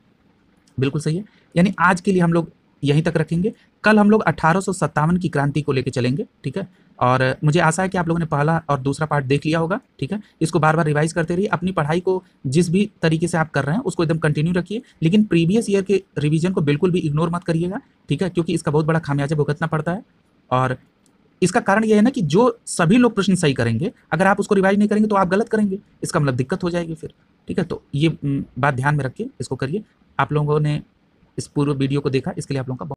बिल्कुल सही है। यानी आज के लिए हम लोग यहीं तक रखेंगे। कल हम लोग 1857 की क्रांति को लेकर चलेंगे। ठीक है, और मुझे आशा है कि आप लोगों ने पहला और दूसरा पार्ट देख लिया होगा। ठीक है, इसको बार बार रिवाइज करते रहिए। अपनी पढ़ाई को जिस भी तरीके से आप कर रहे हैं उसको एकदम कंटिन्यू रखिए, लेकिन प्रीवियस ईयर के रिवीजन को बिल्कुल भी इग्नोर मत करिएगा। ठीक है, क्योंकि इसका बहुत बड़ा खामियाजा भुगतना पड़ता है। और इसका कारण यह है ना कि जो सभी लोग प्रश्न सही करेंगे, अगर आप उसको रिवाइज नहीं करेंगे तो आप गलत करेंगे, इसका मतलब दिक्कत हो जाएगी फिर। ठीक है, तो ये बात ध्यान में रखिए, इसको करिए। आप लोगों ने इस पूरे वीडियो को देखा, इसके लिए आप लोगों का